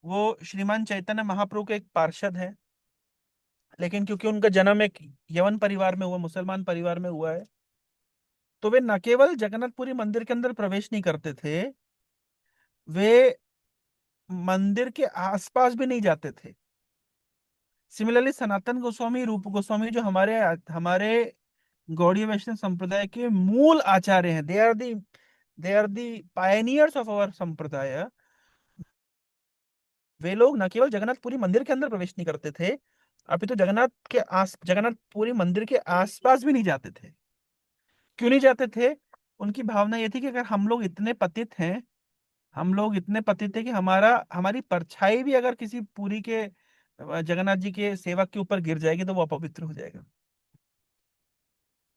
वो श्रीमान चैतन्य महाप्रभु के एक पार्षद हैं। लेकिन क्योंकि उनका जन्म एक यवन परिवार में हुआ, मुसलमान परिवार में हुआ है, तो वे न केवल जगन्नाथपुरी मंदिर के अंदर प्रवेश नहीं करते थे, वे मंदिर के आसपास भी नहीं जाते थे। सिमिलरली सनातन गोस्वामी, रूप गोस्वामी, जो हमारे हमारे गौड़ीय वैष्णव संप्रदाय के मूल आचार्य हैं, they are the pioneers of our संप्रदाय। वे लोग न केवल जगन्नाथपुरी मंदिर के अंदर प्रवेश नहीं करते थे, अपितु जगन्नाथपुरी मंदिर के आसपास भी नहीं जाते थे। क्यों नहीं जाते थे? उनकी भावना ये थी कि अगर हम लोग इतने पतित हैं, हम लोग इतने पतित है कि हमारी परछाई भी अगर किसी पुरी के जगन्नाथ जी के सेवक के ऊपर गिर जाएगी तो वो अपवित्र हो जाएगा।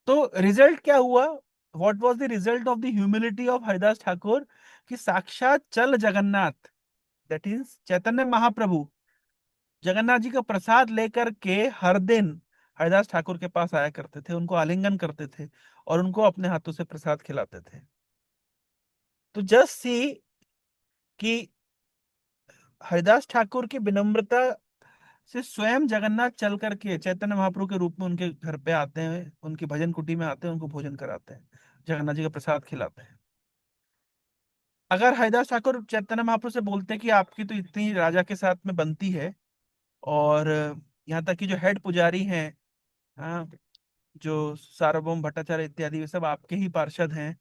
तो रिजल्ट क्या हुआ? What was the result of the humility of Haridas Thakur? कि साक्षात चल जगन्नाथ, दैट इज चैतन्य महाप्रभु, जगन्नाथ जी का प्रसाद लेकर के हर दिन हरिदास ठाकुर के पास आया करते थे, उनको आलिंगन करते थे और उनको अपने हाथों से प्रसाद खिलाते थे। तो जस्ट सी कि हरिदास ठाकुर की विनम्रता से स्वयं जगन्नाथ चल करके चैतन्य महाप्रभु के रूप में उनके घर पे आते हैं, उनकी भजन कुटी में आते हैं, उनको भोजन कराते हैं, जगन्नाथ जी का प्रसाद खिलाते हैं। अगर हरिदास ठाकुर चैतन्य महाप्रभु से बोलते कि आपकी तो इतनी राजा के साथ में बनती है, और यहाँ तक कि जो हेड पुजारी हैं, हाँ, जो सार्वभौम भट्टाचार्य इत्यादि, वे सब आपके ही पार्षद हैं,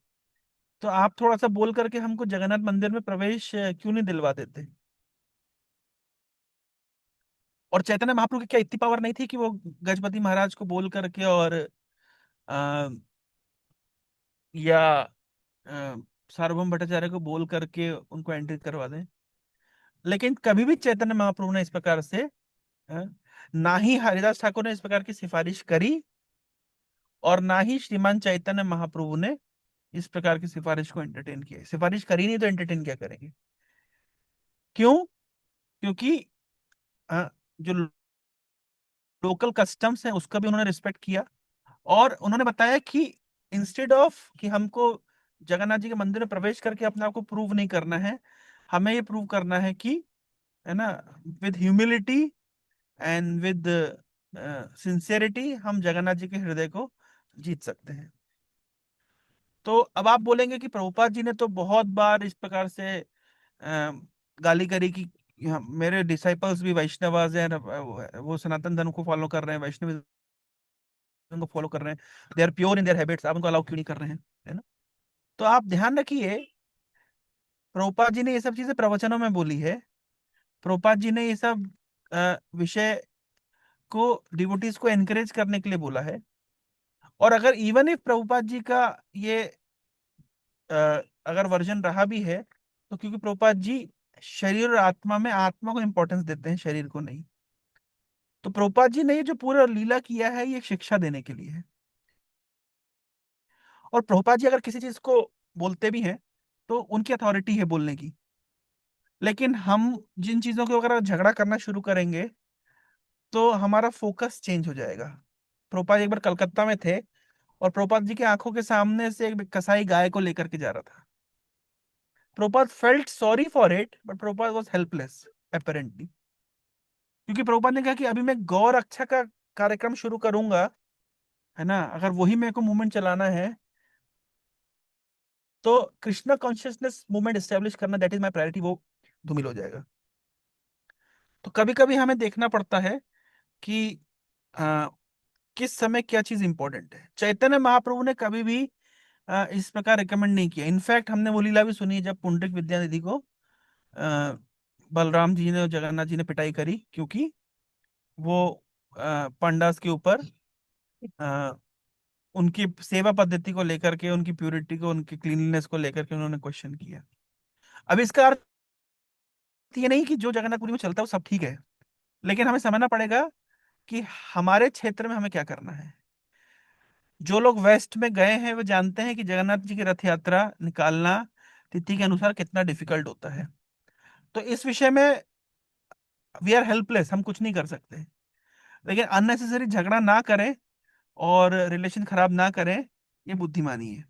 तो आप थोड़ा सा बोल करके हमको जगन्नाथ मंदिर में प्रवेश क्यों नहीं दिलवा देते? और चैतन्य महाप्रभु की क्या इतनी पावर नहीं थी कि वो गजपति महाराज को बोल करके और आ, या सार्वभौम भट्टाचार्य को बोल करके उनको एंट्री करवा दें। लेकिन कभी भी चैतन्य महाप्रभु ने इस प्रकार से अ, ना ही हरिदास ठाकुर ने इस प्रकार की सिफारिश करी, और ना ही श्रीमान चैतन्य महाप्रभु ने इस प्रकार की सिफारिश को एंटरटेन किया। सिफारिश करी नहीं तो एंटरटेन क्या करेंगे? क्यों? क्योंकि जो लोकल कस्टम्स है उसका भी उन्होंने रिस्पेक्ट किया। और उन्होंने बताया कि इंस्टेड ऑफ कि हमको जगन्नाथ जी के मंदिर में प्रवेश करके अपने आप को प्रूव नहीं करना है, हमें ये प्रूव करना है कि, है ना, with humility and with sincerity हम जगन्नाथ जी के हृदय को जीत सकते हैं। तो अब आप बोलेंगे कि प्रभुपाद जी ने तो बहुत बार इस प्रकार से गाली करी कि मेरे डिसाइपल्स भी वैष्णवाज हैं, वो सनातन धर्म को फॉलो कर रहे हैं, वैष्णव को फॉलो कर रहे हैं, they are pure in their habits, आप उनको अलाउ क्यों नहीं कर रहे हैं? है ना? तो आप ध्यान रखिए, प्रभुपाद जी ने ये सब चीजें प्रवचनों में बोली है। प्रभुपाद जी ने ये सब विषय को डिवोटीज को एनकरेज करने के लिए बोला है। और अगर इवन इफ प्रभुपाद जी का ये अ, अगर वर्जन रहा भी है, तो क्योंकि प्रभुपाद जी शरीर और आत्मा में आत्मा को इंपॉर्टेंस देते हैं, शरीर को नहीं। तो प्रभुपाद जी ने ये जो पूरा लीला किया है, ये एक शिक्षा देने के लिए है। और प्रभुपाद जी अगर किसी चीज को बोलते भी हैं तो उनकी अथॉरिटी है बोलने की। लेकिन हम जिन चीजों के अगर झगड़ा करना शुरू करेंगे तो हमारा फोकस चेंज हो जाएगा। प्रभुपाद एक बार कलकत्ता में थे, और प्रभुपाद जी की आंखों के सामने से एक कसाई गाय को लेकर के जा रहा था। Prabhupada felt sorry for it, but Prabhupada was helpless apparently. क्योंकि प्रभुपाद ने कहा कि अभी मैं गौ रक्षा का कार्यक्रम शुरू करूंगा, है ना, अगर वही मेरे को मूवमेंट चलाना है, तो कृष्णा कॉन्शियसनेस मूवमेंट एस्टेब्लिश करना दैट इज माय प्रायोरिटी, वो धूमिल हो जाएगा। तो कभी कभी हमें देखना पड़ता है कि आ, किस समय क्या चीज इंपॉर्टेंट है। चैतन्य महाप्रभु ने कभी भी इस प्रकार रिकमेंड नहीं किया। इनफैक्ट हमने वो लीला भी सुनी है जब पुंडरिक विद्यानिधि को आ, बलराम जी ने और जगन्नाथ जी ने पिटाई करी, क्योंकि वो पंडास के ऊपर अ, उनकी सेवा पद्धति को लेकर के, उनकी प्यूरिटी को, उनकी क्लीनलीनेस को लेकर के उन्होंने क्वेश्चन किया। अब इसका अर्थ ये नहीं कि जो जगन्नाथपुरी में चलता है वो सब ठीक है, लेकिन हमें समझना पड़ेगा कि हमारे क्षेत्र में हमें क्या करना है। जो लोग वेस्ट में गए हैं वो जानते हैं कि जगन्नाथ जी की रथ यात्रा निकालना तिथि के अनुसार कितना डिफिकल्ट होता है। तो इस विषय में वी आर हेल्पलेस, हम कुछ नहीं कर सकते। लेकिन अननेसेसरी झगड़ा ना करें और रिलेशन खराब ना करें, ये बुद्धिमानी है।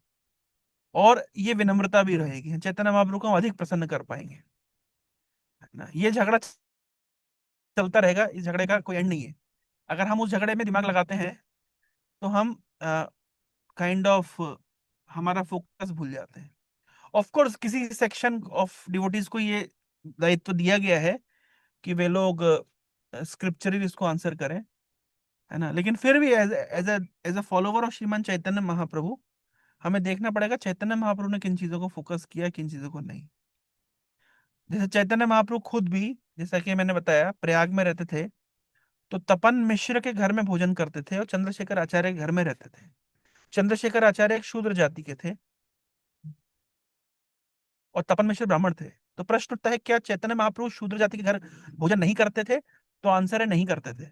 और ये विनम्रता भी रहेगी, चैतन्य महाप्रभु को हम अधिक प्रसन्न कर पाएंगे, है ना। ये झगड़ा चलता रहेगा, इस झगड़े का कोई एंड नहीं है। अगर हम उस झगड़े में दिमाग लगाते हैं तो हम काइंड ऑफ हमारा फोकस भूल जाते हैं। ऑफ कोर्स किसी सेक्शन ऑफ डिवोटीज को ये दायित्व दिया गया है कि वे लोग स्क्रिप्चरली इसको आंसर करें, है ना। लेकिन फिर भी एज अ फॉलोवर ऑफ श्रीमान चैतन्य महाप्रभु, हमें देखना पड़ेगा चैतन्य महाप्रभु ने किन चीजों को फोकस किया, किन चीजों को नहीं। जैसे चैतन्य महाप्रभु खुद भी, जैसा कि मैंने बताया, प्रयाग में रहते थे, तो तपन मिश्र के घर में भोजन करते थे और चंद्रशेखर आचार्य के घर में रहते थे। चंद्रशेखर आचार्य एक शूद्र जाति के थे और तपन मिश्र ब्राह्मण थे। तो प्रश्न उठता है, क्या चैतन्य महाप्रभु शूद्र जाति के घर भोजन नहीं करते थे? तो आंसर है, नहीं करते थे।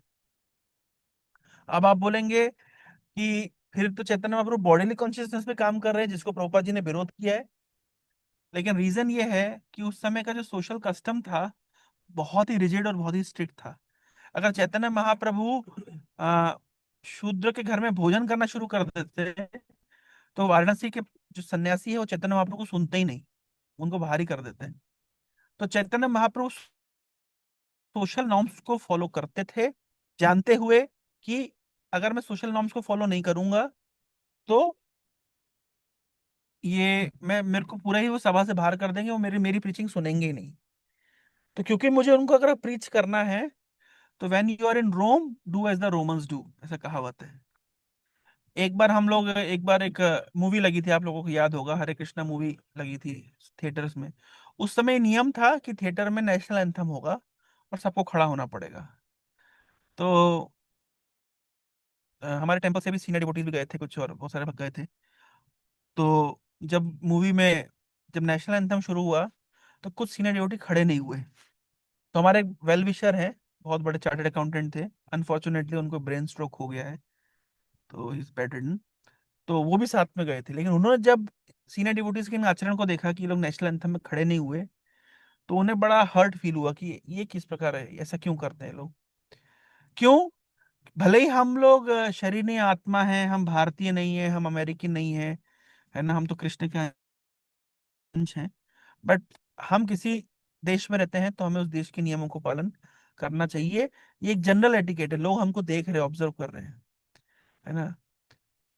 अब आप बोलेंगे कि फिर तो चैतन्य महाप्रभु बॉडीली कॉन्शियसनेस पे काम कर रहे हैं, जिसको प्रभुपाद जी ने विरोध किया है। लेकिन रीजन ये है कि उस समय का जो सोशल कस्टम था बहुत ही रिजिड और बहुत ही स्ट्रिक्ट था। अगर चैतन्य महाप्रभु आ, शूद्र के घर में भोजन करना शुरू कर देते, तो वाराणसी के जो सन्यासी है वो चैतन्य महाप्रभु को सुनते ही नहीं, उनको बाहर ही कर देते हैं। तो चैतन्य महाप्रभु सोशल नॉर्म्स को फॉलो करते थे, जानते हुए कि अगर मैं सोशल नॉर्म्स को फॉलो नहीं करूंगा तो ये मैं मेरे को पूरा ही वो सभा से बाहर कर देंगे, वो मेरी मेरी प्रीचिंग सुनेंगे ही नहीं। तो क्योंकि मुझे उनको अगर प्रीच करना है, तो when you are in Rome do as the Romans do, ऐसा कहावत है। एक बार हम लोग, एक बार एक मूवी लगी थी, आप लोगों को याद होगा, हरे कृष्णा मूवी लगी थी थिएटर्स में। उस समय नियम था कि थिएटर में नेशनल एंथम होगा और सबको खड़ा होना पड़ेगा। तो हमारे टेम्पल से भी सीनियर डिवोटीज भी गए थे, कुछ और बहुत सारे भक्त गए थे। तो जब मूवी में जब नेशनल एंथम शुरू हुआ, तो कुछ सीनियर डिवोटी खड़े नहीं हुए। तो हमारे वेल विशर हैं, बहुत बड़े चार्टर्ड अकाउंटेंट थे, अनफॉर्चुनेटली उनको ब्रेन स्ट्रोक हो गया है, तो इस बेड। तो वो भी साथ में गए थे, लेकिन उन्होंने जब सीनियर डिवोटीज के इन आचरण को देखा कि ये लोग नेशनल एंथम में खड़े नहीं हुए, तो उन्हें बड़ा हर्ट फील हुआ कि ये किस प्रकार है, ऐसा क्यों करते हैं लोग, क्यों। भले ही हम लोग शरीर नहीं आत्मा है, हम भारतीय नहीं है, हम अमेरिकी नहीं है, है ना, हम तो कृष्ण के अंश हैं, बट हम किसी देश में रहते हैं तो हमें उस देश के नियमों को पालन करना चाहिए। ये एक जनरल एटिकेट है, लोग हमको देख रहे हैं, ऑब्जर्व कर रहे हैं, है ना।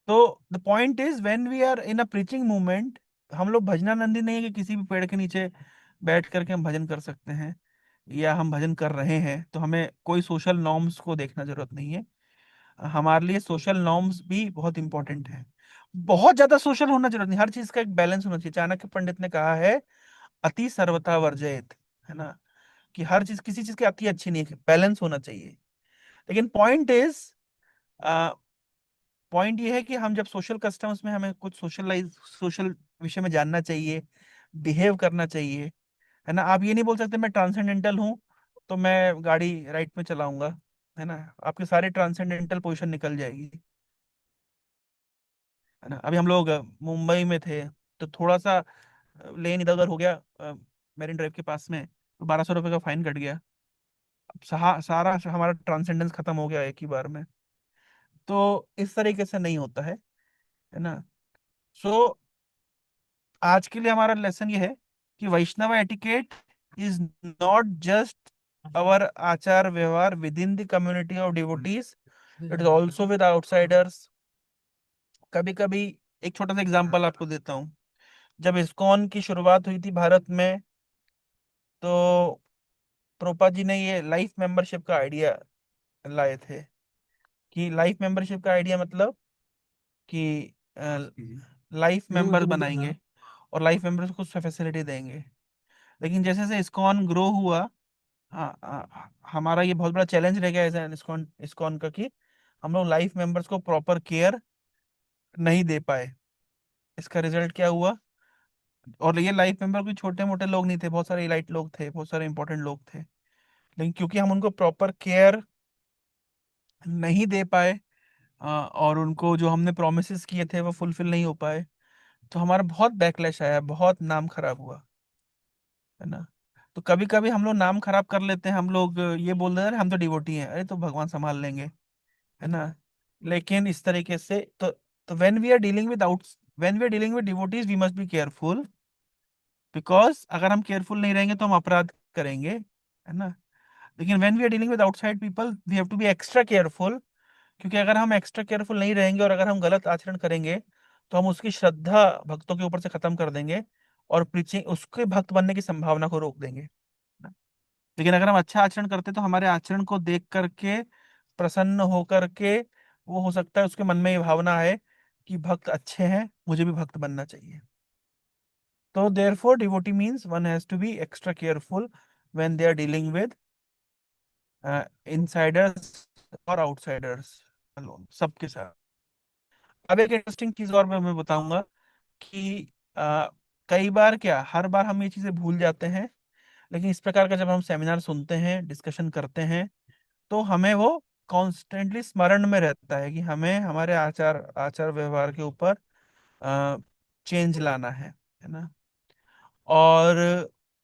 तो the point is when we are in a preaching movement, हम लोग भजनानंदी नहीं है कि किसी भी पेड़ के नीचे बैठ करके हम भजन कर सकते हैं, या हम भजन कर रहे हैं तो हमें कोई सोशल नॉर्म्स को देखना जरूरत नहीं है। हमारे लिए सोशल नॉर्म्स भी बहुत इंपॉर्टेंट है। बहुत ज्यादा सोशल होना जरूरत नहीं, हर चीज का एक बैलेंस होना चाहिए। चाणक्य पंडित ने कहा है, अति सर्वथा वर्जयेत, है ना, कि हर चीज, किसी चीज की अति अच्छी नहीं है, बैलेंस होना चाहिए। लेकिन पॉइंट ये है कि हम जब सोशल कस्टम्स में, हमें कुछ सोशल विषय में जानना चाहिए, बिहेव करना चाहिए, है ना। आप ये नहीं बोल सकते मैं ट्रांसेंडेंटल हूँ तो मैं गाड़ी राइट में चलाऊंगा, है ना, आपके सारे ट्रांसेंडेंटल पोजीशन निकल जाएगी, है ना। अभी हम लोग मुंबई में थे, तो थोड़ा सा लेन इधर उधर हो गया मेरिन ड्राइव के पास में, तो 1200 रुपये का फाइन कट गया। अब सारा हमारा ट्रांसेंडेंस खत्म हो गया एक ही बार में। तो इस तरीके से नहीं होता है ना। सो आज के लिए हमारा लेसन ये है कि वैष्णव एटिकेट इज नॉट जस्ट अवर आचार व्यवहार with in the community of devotees, it is also with outsiders. कभी कभी एक छोटा सा एग्जांपल आपको देता हूँ। जब इस्कॉन की शुरुआत हुई थी भारत में, तो प्रोपा जी ने ये लाइफ मेंबरशिप का आइडिया लाए थे, कि लाइफ मेंबरशिप का आइडिया मतलब कि लाइफ मेंबर्स बनाएंगे और लाइफ मेंबर्स को कुछ फैसिलिटी देंगे। लेकिन जैसे जैसे इस्कॉन ग्रो हुआ, हाँ हमारा ये बहुत बड़ा चैलेंज रह गया ऐसा इस्कॉन इस्कॉन का, कि हम लोग लाइफ मेंबर्स को प्रॉपर केयर नहीं दे पाए। इसका रिजल्ट क्या हुआ, और ये लाइफ मेंबर कोई छोटे मोटे लोग नहीं थे, बहुत सारे इलाइट लोग थे, बहुत सारे इंपॉर्टेंट लोग थे, लेकिन क्योंकि हम उनको प्रॉपर केयर नहीं दे पाए, और उनको जो हमने प्रोमिस किए थे वो फुलफिल नहीं हो पाए, तो हमारा बहुत बैकलैश आया, बहुत नाम खराब हुआ, है ना। तो कभी कभी हम लोग नाम खराब कर लेते हैं, हम लोग ये बोल रहे हैं हम तो डिवोटी हैं, अरे तो भगवान संभाल लेंगे, है ना। लेकिन इस तरीके से तो when we are dealing with devotees we must be careful, because अगर हम केयरफुल नहीं रहेंगे तो हम अपराध करेंगे, है ना। लेकिन when we are dealing with outside people we have to be extra careful, क्योंकि अगर हम एक्स्ट्रा केयरफुल नहीं रहेंगे और अगर हम गलत आचरण करेंगे, तो हम उसकी श्रद्धा भक्तों के ऊपर से खत्म कर देंगे, और प्रीचिंग उसके भक्त बनने की संभावना को रोक देंगे। लेकिन अगर हम अच्छा आचरण करते, तो हमारे आचरण को देख करके, प्रसन्न होकर के, वो हो सकता है उसके मन में ये भावना है कि भक्त अच्छे हैं, मुझे भी भक्त बनना चाहिए। तो therefore devotee means one has to be extra careful when they are dealing with insiders और आउटसाइडर्स अलोन, सबके साथ। अब एक इंटरेस्टिंग चीज और मैं बताऊंगा कि अ, कई बार, क्या हर बार हम ये चीजें भूल जाते हैं, लेकिन इस प्रकार का जब हम सेमिनार सुनते हैं, डिस्कशन करते हैं, तो हमें वो कॉन्स्टेंटली स्मरण में रहता है कि हमें हमारे आचार आचार व्यवहार के ऊपर चेंज लाना है ना। और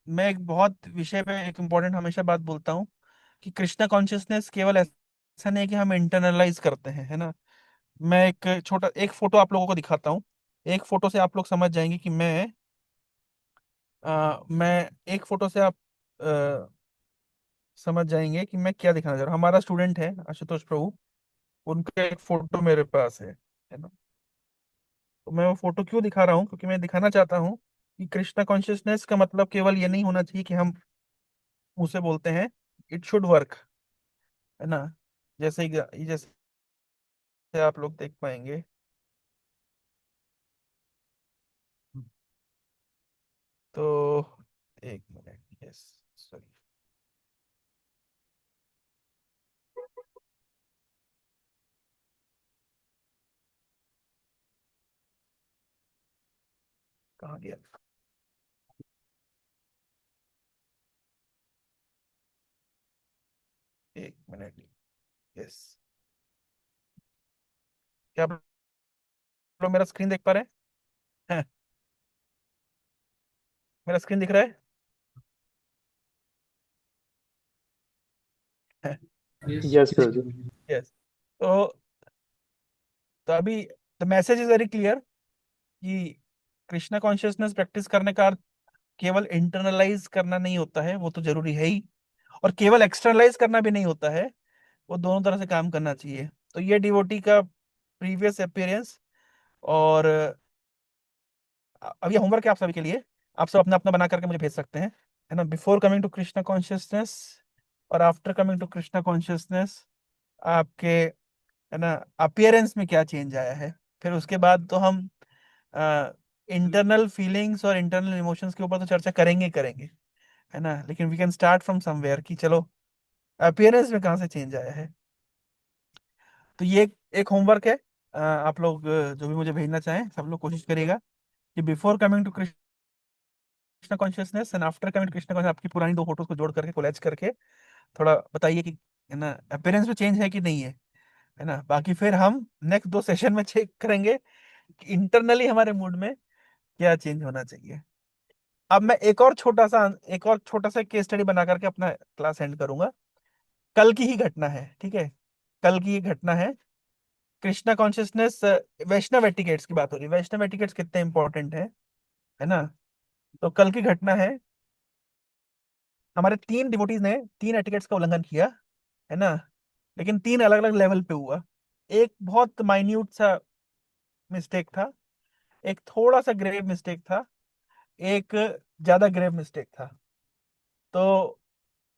मैं एक बहुत विषय पे एक इम्पोर्टेंट हमेशा बात बोलता हूँ, कि कृष्णा कॉन्शियसनेस केवल ऐसा नहीं है कि हम इंटरनलाइज करते हैं, है ना। मैं एक छोटा एक फोटो आप लोगों को दिखाता हूँ। एक फोटो से आप लोग समझ जाएंगे कि मैं एक फोटो से आप अ, समझ जाएंगे कि मैं क्या दिखाना चाह रहा हूँ। हमारा स्टूडेंट है आशुतोष प्रभु, उनका एक फोटो मेरे पास है ना। तो मैं वो फोटो क्यों दिखा रहा हूँ, क्योंकि मैं दिखाना चाहता हूँ कि कृष्णा कॉन्शियसनेस का मतलब केवल ये नहीं होना चाहिए कि हम उसे बोलते हैं, इट शुड वर्क, है ना। जैसे आप लोग देख पाएंगे, तो एक मिनट, यस, सॉरी। कहाँ गया? 1 मिनट। यस। क्या आप लोग मेरा स्क्रीन देख पा रहे हैं? मेरा स्क्रीन दिख रहा है? यस प्रभु जी। यस। तो अभी the message is very clear कि कृष्णा कॉन्शियसनेस प्रैक्टिस करने का अर्थ केवल इंटरनलाइज करना नहीं होता है, वो तो जरूरी है ही, और केवल एक्सटर्नलाइज करना भी नहीं होता है, वो दोनों तरह से काम करना चाहिए। तो ये डिवोटी का प्रीवियस अपीयरेंस। और अब ये होमवर्क है आप सभी के लिए। आप सब अपना अपना बना करके मुझे भेज सकते हैं, है ना, before coming to Krishna consciousness और after coming to Krishna consciousness, आपके, है ना, अपीयरेंस में क्या चेंज आया है। फिर उसके बाद तो हम इंटरनल फीलिंग्स और इंटरनल इमोशंस के ऊपर तो चर्चा करेंगे ही करेंगे, है ना, लेकिन we can start from somewhere कि चलो अपीयरेंस में कहाँ से चेंज आया है। तो ये एक होमवर्क है। आप लोग जो भी मुझे भेजना चाहें, सब लोग कोशिश करिएगा कि before coming to Krishna consciousness and after coming to Krishna consciousness आपकी पुरानी दो फोटोज को जोड़ करके कोलैज करके थोड़ा बताइए कि, है ना, अपीयरेंस में चेंज है कि नहीं है ना। बाकी फिर हम नेक्स्ट 2 सेशन में चेक करेंगे कि इंटरनली हमारे मूड में क्या चेंज होना चाहिए। अब मैं एक और छोटा सा केस स्टडी बना करके अपना क्लास एंड करूंगा। कल की ही घटना है, ठीक है? कल की ही घटना है। कृष्णा कॉन्शियसनेस, वैष्णव एटिकेट्स की बात हो रही है। वैष्णव एटिकेट्स कितने इंपॉर्टेंट है ना। तो कल की घटना है, हमारे 3 डिवोटीज ने 3 एटिकेट्स का उल्लंघन किया, है ना, लेकिन 3 अलग अलग लेवल पे हुआ। एक बहुत माइन्यूट सा मिस्टेक था, एक थोड़ा सा ग्रेव मिस्टेक था, एक ज्यादा ग्रेव मिस्टेक था। तो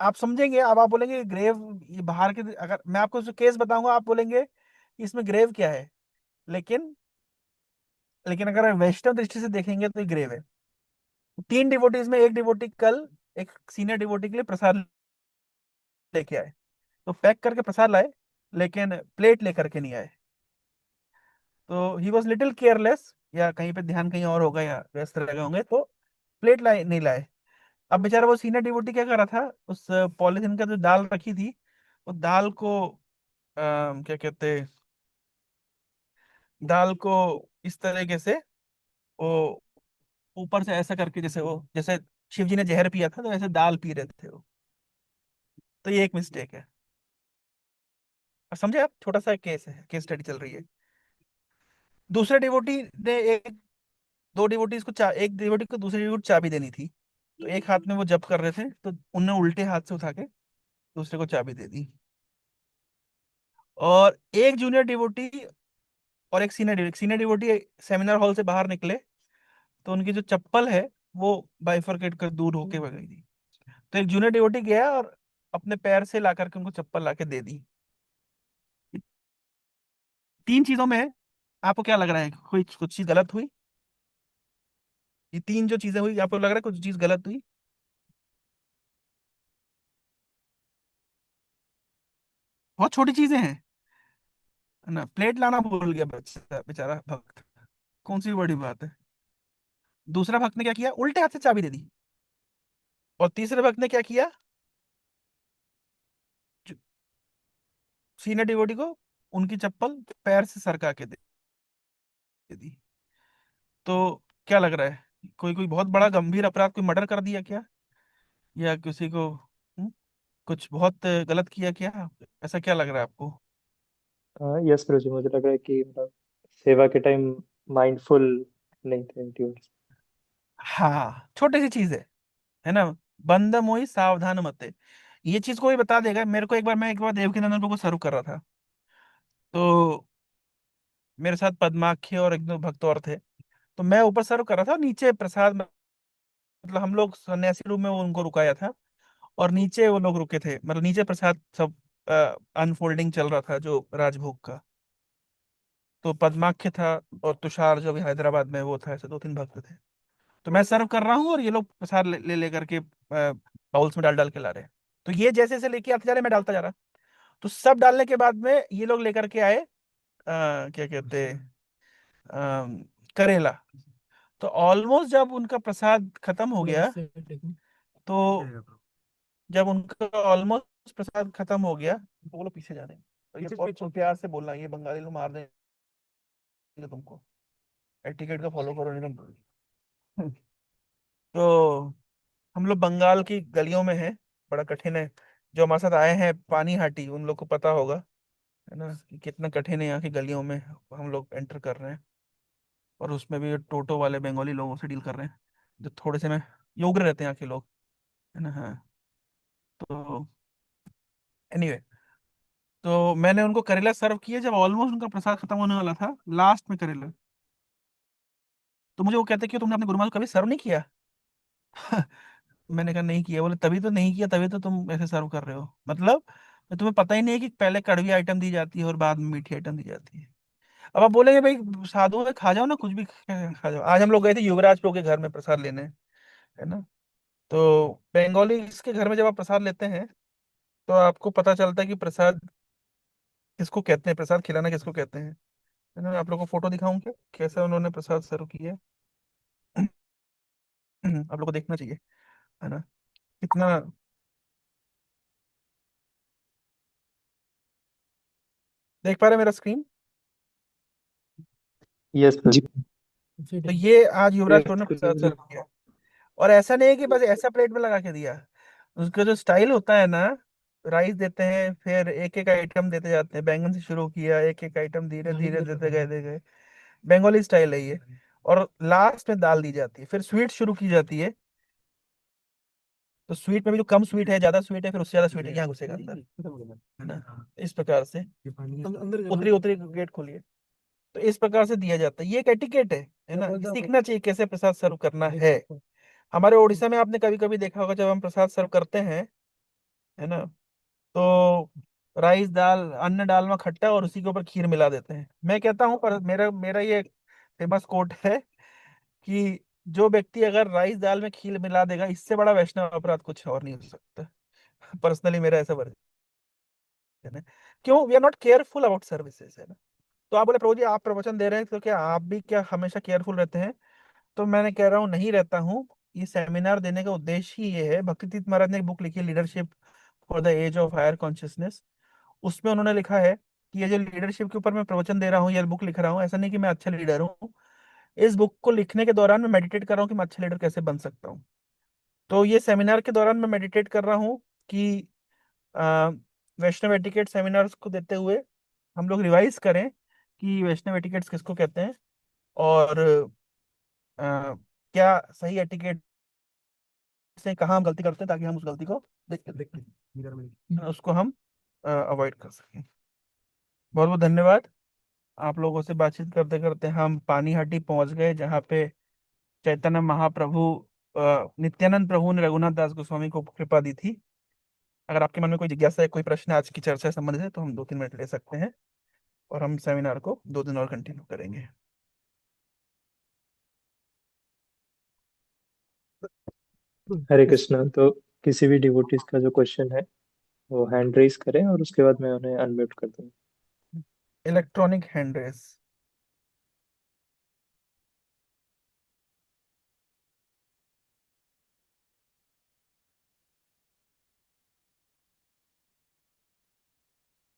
आप समझेंगे, अब आप बोलेंगे ग्रेव, ये बाहर के, अगर मैं आपको केस बताऊंगा आप बोलेंगे कि इसमें ग्रेव क्या है। लेकिन अगर वैष्णव दृष्टि से देखेंगे तो ये ग्रेव है। 3 डिवोटीज में एक डिवोटी कल एक सीनियर डिवोटी के लिए प्रसाद लेके आए, तो पैक करके प्रसाद लाए, लेकिन प्लेट लेकर के नहीं आए। तो ही वॉज लिटिल केयरलेस, या कहीं पे ध्यान कहीं और होगा या व्यस्त लगे होंगे, तो प्लेट लाए नहीं लाए। अब बेचारा वो सीनियर डिवोटी क्या कर रहा था, उस पॉलिथीन का जो दाल रखी थी, वो दाल को क्या कहते हैं, दाल को इस तरीके से वो ऊपर से ऐसा करके, जैसे वो, जैसे शिव जी ने जहर पिया था तो वैसे दाल पी रहे थे वो। तो ये एक मिस्टेक है। अब समझे आप, छोटा सा केस है, केस स्टडी चल रही है। दूसरे डिवोटी ने एक दो डिवोटीज को एक डिवोटी को दूसरे डिवोटी को चाबी देनी थी, तो एक हाथ में वो जप कर रहे थे, तो उनने उल्टे हाथ से उठा के दूसरे को चाबी दे दी। और एक जूनियर डिवोटी और एक सीनियर डिवोटी सेमिनार हॉल से बाहर निकले, तो उनकी जो चप्पल है वो बाइफरकेट कर दूर होके भग गई थी। तो एक जूनियर डिवोटी गया और अपने पैर से ला करके उनको चप्पल ला के दे दी। 3 चीजों में आपको क्या लग रहा है, कोई कुछ चीज गलत हुई? ये 3 जो चीजें हुई, आपको लग रहा है कुछ चीज गलत हुई? बहुत छोटी चीजें हैं, है ना। प्लेट लाना भूल गया बच्चा, बेचारा भक्त, कौन सी बड़ी बात है। दूसरा भक्त ने क्या किया, उल्टे हाथ से चाबी दे दी। और तीसरे भक्त ने क्या किया, सीनियर डिवोटी को उनकी चप्पल पैर से सरका के दे दी। तो क्या लग रहा है, कोई कोई बहुत बड़ा गंभीर अपराध, कोई मर्डर कर दिया क्या, या किसी को कुछ बहुत गलत किया क्या? ऐसा क्या लग रहा है आपको? यस प्रभु जी, मुझे लग रहा है कि मतलब सेवा के टाइम माइंडफुल नहीं थे ड्यूअर्स। हाँ, छोटी सी चीज है ना। बंद मोई सावधान मते, ये चीज कोई बता देगा मेरे को। मैं एक बार देवकीनंदन को सर्व कर रहा था, तो मेरे साथ पद्माक्षी और एक दो भक्त और थे। तो मैं ऊपर सर्व कर रहा था, नीचे प्रसाद, मतलब हम लोग सन्यासी रूम में वो उनको रुकाया था, और नीचे वो लोग रुके थे, मतलब नीचे प्रसाद सब अनफोल्डिंग चल रहा था जो राजभोग का। तो पद्माख्य था और तुषार जो अभी हैदराबाद में वो था, ऐसे 2 3 भक्त थे। तो मैं सर्व कर रहा हूँ और ये लोग प्रसाद ले करके बाउल्स में डाल डाल के ला रहे हैं। तो ये जैसे जैसे लेके आते जा रहे, मैं डालता जा रहा। तो सब डालने के बाद में ये लोग लेकर के आए क्या कहते हैं, करेला। तो ऑलमोस्ट जब उनका प्रसाद खत्म हो गया, तो जब उनका ऑलमोस्ट प्रसाद खत्म हो गया, तो बोलो पीछे जाने, और ये बहुत प्यार से बोलना, ये बंगाली लोग मार देंगे तुमको, एटिकेट का फॉलो करो नहीं तुम। तो हम लोग बंगाल की गलियों में हैं, बड़ा कठिन है। जो हमारे साथ आए हैं पानी हाटी, उन लोग को पता होगा, है ना, कि कितना कठिन है यहाँ की गलियों में हम लोग एंटर कर रहे हैं। और उसमें भी टोटो वाले बंगाली लोगों से डील कर रहे हैं, जो थोड़े से में योग्य रहते हैं यहाँ के लोग, है ना। हाँ। तो एनीवे, तो मैंने उनको करेला सर्व किया जब ऑलमोस्ट उनका प्रसाद खत्म होने वाला था, लास्ट में करेला। तो मुझे वो कहते कि तुमने अपने गुरुमा को कभी सर्व नहीं किया। मैंने कहा नहीं किया। बोले तभी तो नहीं किया, तभी तो तुम ऐसे सर्व कर रहे हो, मतलब तुम्हें पता ही नहीं है कि पहले कड़वी आइटम दी जाती है और बाद में मीठी आइटम दी जाती है। अब आप बोलेंगे भाई साधु है, खा जाओ ना, कुछ भी खा जाओ। आज हम लोग गए थे युवराज प्रो के घर में प्रसाद लेने, है ना। तो बंगाली के घर में जब आप प्रसाद लेते हैं, तो आपको पता चलता है कि प्रसाद किसको कहते हैं, प्रसाद खिलाना किसको कहते हैं, है ना। आप लोग को फोटो दिखाऊं क्या, कैसे उन्होंने प्रसाद सर्व किया है? आप लोग को देखना चाहिए, है ना, कितना। देख पा रहे हैं मेरा स्क्रीन? Yes sir. तो ये आज युवराज प्रो ने प्रसाद यस। सर्व किया। और ऐसा नहीं है कि बस ऐसा प्लेट में लगा के दिया, उसका जो स्टाइल होता है ना, राइस देते हैं, फिर एक एक आइटम देते जाते हैं, बैंगन से शुरू किया, एक एक आइटम धीरे धीरे देते गए दे गए। बंगाली स्टाइल है ये। और लास्ट में दाल दी जाती है, फिर स्वीट शुरू की जाती है। तो स्वीट में भी जो कम स्वीट है, ज्यादा स्वीट है, फिर उससे ज्यादा स्वीट है, यहाँ घुसेगा अंदर, है ना, इस प्रकार से। उतरी उतरी गेट खोलिए। तो इस प्रकार से दिया जाता है, ये एक एटिकेट है ना, सीखना चाहिए कैसे प्रसाद सर्व करना है। हमारे उड़ीसा में आपने कभी कभी देखा होगा, जब हम प्रसाद सर्व करते हैं, है ना, तो राइस दाल, अन्न डालना खट्टा, और उसी के ऊपर खीर मिला देते हैं। मैं कहता हूँ, पर मेरा मेरा ये फेमस कोट है कि जो व्यक्ति अगर राइस दाल में खीर मिला देगा, इससे बड़ा वैष्णव अपराध कुछ और नहीं हो सकता। पर्सनली मेरा ऐसा वर्जन है। क्यों? We are not careful about services, है ना। तो आप बोले प्रभु जी आप प्रवचन दे रहे हैं, तो क्या आप भी क्या हमेशा केयरफुल रहते हैं? तो मैंने कह रहा हूँ नहीं रहता हूँ। ये सेमिनार देने का उद्देश्य ही ये है। भक्ति तीर्थ महाराज ने एक बुक लिखी है, leadership for the age of higher consciousness. उसमें उन्होंने लिखा है कि ये जो लीडरशिप के ऊपर मैं प्रवचन दे रहा हूँ, ये बुक लिख रहा हूँ, ऐसा नहीं कि मैं अच्छा लीडर हूँ। इस बुक को लिखने के दौरान मैं मेडिटेट कर रहा हूँ कि मैं अच्छा लीडर कैसे बन सकता हूँ। तो ये सेमिनार के दौरान मैं मेडिटेट कर रहा हूँ कि अ, वैष्णव एटिकेट सेमिनार्स को देते हुए हम लोग रिवाइज करें कि वैष्णव एटिकेट्स किसको कहते हैं, और क्या सही एटिकेट से कहाँ हम गलती करते हैं, ताकि हम उस गलती को देख के उसको हम अवॉइड कर सकें। बहुत बहुत धन्यवाद। आप लोगों से बातचीत करते करते हम पानीहाटी पहुंच गए, जहाँ पे चैतन्य महाप्रभु, नित्यानंद प्रभु ने रघुनाथ दास गोस्वामी को कृपा दी थी। अगर आपके मन में कोई जिज्ञासा है, कोई प्रश्न आज की चर्चा से संबंधित है, तो हम 2-3 मिनट ले सकते हैं, और हम सेमिनार को 2 दिन और कंटिन्यू करेंगे। हरे कृष्णा। तो किसी भी डिवोटीज का जो क्वेश्चन है वो हैंड रेस करें और उसके बाद मैं उन्हें अनम्यूट कर दूंगा। Electronic hand raise.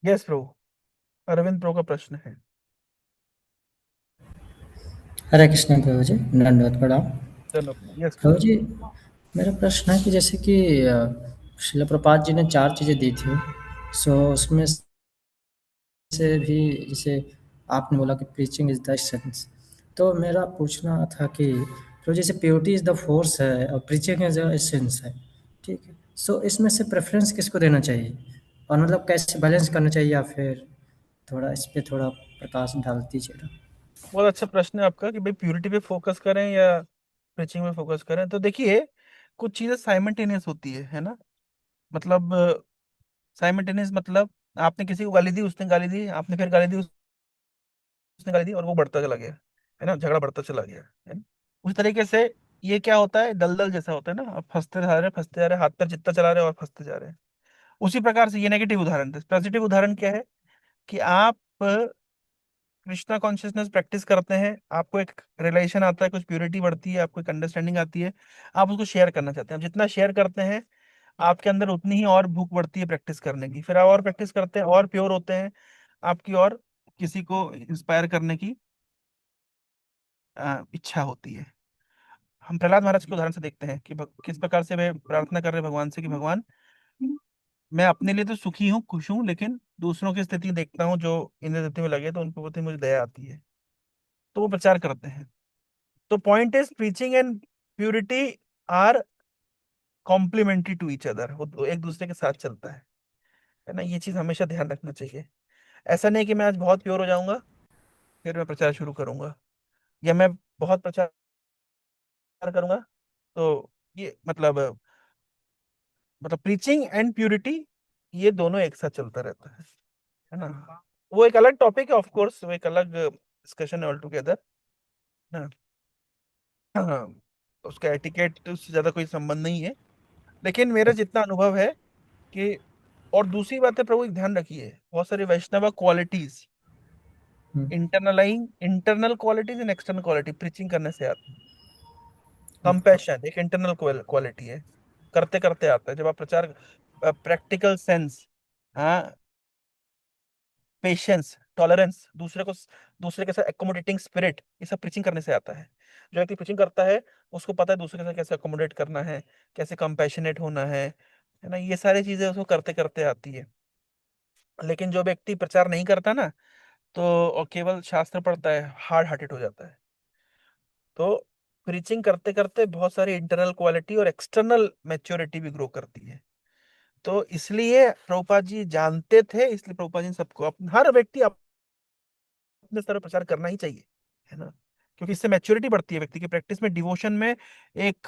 यस प्रभु, अरविंद प्रभु का प्रश्न है। हरे कृष्ण प्रभु जी, दंडवत प्रणाम। चलो यस प्रभु प्रभु। जी, मेरा प्रश्न है कि जैसे कि शिल प्रपात जी ने चार चीज़ें दी थी, सो उसमें से भी जैसे आपने बोला कि प्रीचिंग इज द एसेंस, तो मेरा पूछना था कि प्रभु जैसे प्योरिटी इज द फोर्स है और प्रीचिंग इज द एसेंस है, ठीक है, सो इसमें से प्रेफरेंस किसको देना चाहिए, और मतलब कैसे बैलेंस करना चाहिए, या फिर थोड़ा इस पे थोड़ा प्रकाश डाल दीजिएगा। बहुत अच्छा प्रश्न है आपका कि भाई प्यूरिटी पे फोकस करें या प्रीचिंग पे फोकस करें। तो देखिए, कुछ चीजें साइमल्टेनियस होती है ना। मतलब साइमल्टेनियस मतलब आपने किसी को गाली दी, उसने गाली दी, आपने फिर गाली दी, उसने गाली दी, और वो बढ़ता चला गया, है ना, झगड़ा बढ़ता चला गया, है ना। उस तरीके से ये क्या होता है, दलदल जैसा होता है ना, आप फंसते जा रहे हैं, फंसते जा रहे हैं, हाथ पैर जितना चला रहे हैं और फंसते जा रहे हैं। उसी प्रकार से ये नेगेटिव उदाहरण थे। पॉजिटिव उदाहरण क्या है कि आप कृष्णा कॉन्शियसनेस प्रैक्टिस करते हैं, आपको एक रियलाइजेशन आता है, कुछ प्योरिटी बढ़ती है, आपको एक अंडरस्टैंडिंग आती है, आप उसको शेयर करना चाहते हैं। आप जितना शेयर करते हैं आपके अंदर उतनी ही और भूख बढ़ती है प्रैक्टिस करने की, फिर आप और प्रैक्टिस करते हैं और प्योर होते हैं, आपकी और किसी को इंस्पायर करने की इच्छा होती है। हम प्रहलाद महाराज के उदाहरण से देखते हैं कि किस प्रकार से वे प्रार्थना कर रहे हैं भगवान से कि भगवान, मैं अपने लिए तो सुखी हूँ, खुश हूँ, लेकिन दूसरों की स्थिति देखता हूँ जो इंद्र में लगे तो उनके प्रति मुझे दया आती है, तो वो प्रचार करते हैं। तो point is preaching and purity are complementary to each other, वो एक दूसरे के साथ चलता है ना। ये चीज हमेशा ध्यान रखना चाहिए। ऐसा नहीं कि मैं आज बहुत प्योर हो जाऊंगा फिर मैं प्रचार शुरू करूंगा, या मैं बहुत प्रचार करूंगा तो ये मतलब प्रीचिंग एंड प्यूरिटी ये दोनों एक साथ चलता रहता है ना। वो एक अलग टॉपिक है ऑफ कोर्स, वो एक अलग डिस्कशन है ऑल टुगेदर ना। हाँ, उसका एटिकेट उससे ज्यादा कोई संबंध नहीं है, लेकिन मेरा जितना अनुभव है कि, और दूसरी बात है प्रभु एक ध्यान रखिए, बहुत सारी Vaishnava qualities, hmm, internal qualities and external quality preaching करने से आती है। ओके। कंपैशन एक इंटरनल क्वालिटी है, करते करते आता है जब आप प्रचार, प्रैक्टिकल सेंस, हाँ, पेशेंस, टॉलरेंस, दूसरे के साथ एकोमोडेटिंग स्पिरिट, ये सब प्रीचिंग करने से आता है। जो व्यक्ति प्रीचिंग करता है उसको पता है दूसरे के साथ कैसे अकोमोडेट करना है, कैसे कंपैशनेट होना है ना, ये सारी चीजें उसको करते करते आती है। लेकिन जो व्यक्ति प्रचार नहीं करता ना, तो और केवल शास्त्र पढ़ता है, हार्ड हार्टेड हो जाता है। तो प्रीचिंग करते करते बहुत सारी इंटरनल क्वालिटी और एक्सटर्नल मैच्योरिटी भी ग्रो करती है। तो इसलिए प्रभुपाद जी जानते थे, इसलिए प्रभुपाद जी ने सबको हर व्यक्ति अपने स्तर पर प्रचार करना ही चाहिए, है ना। क्योंकि इससे मैच्योरिटी बढ़ती है व्यक्ति की प्रैक्टिस में, डिवोशन में एक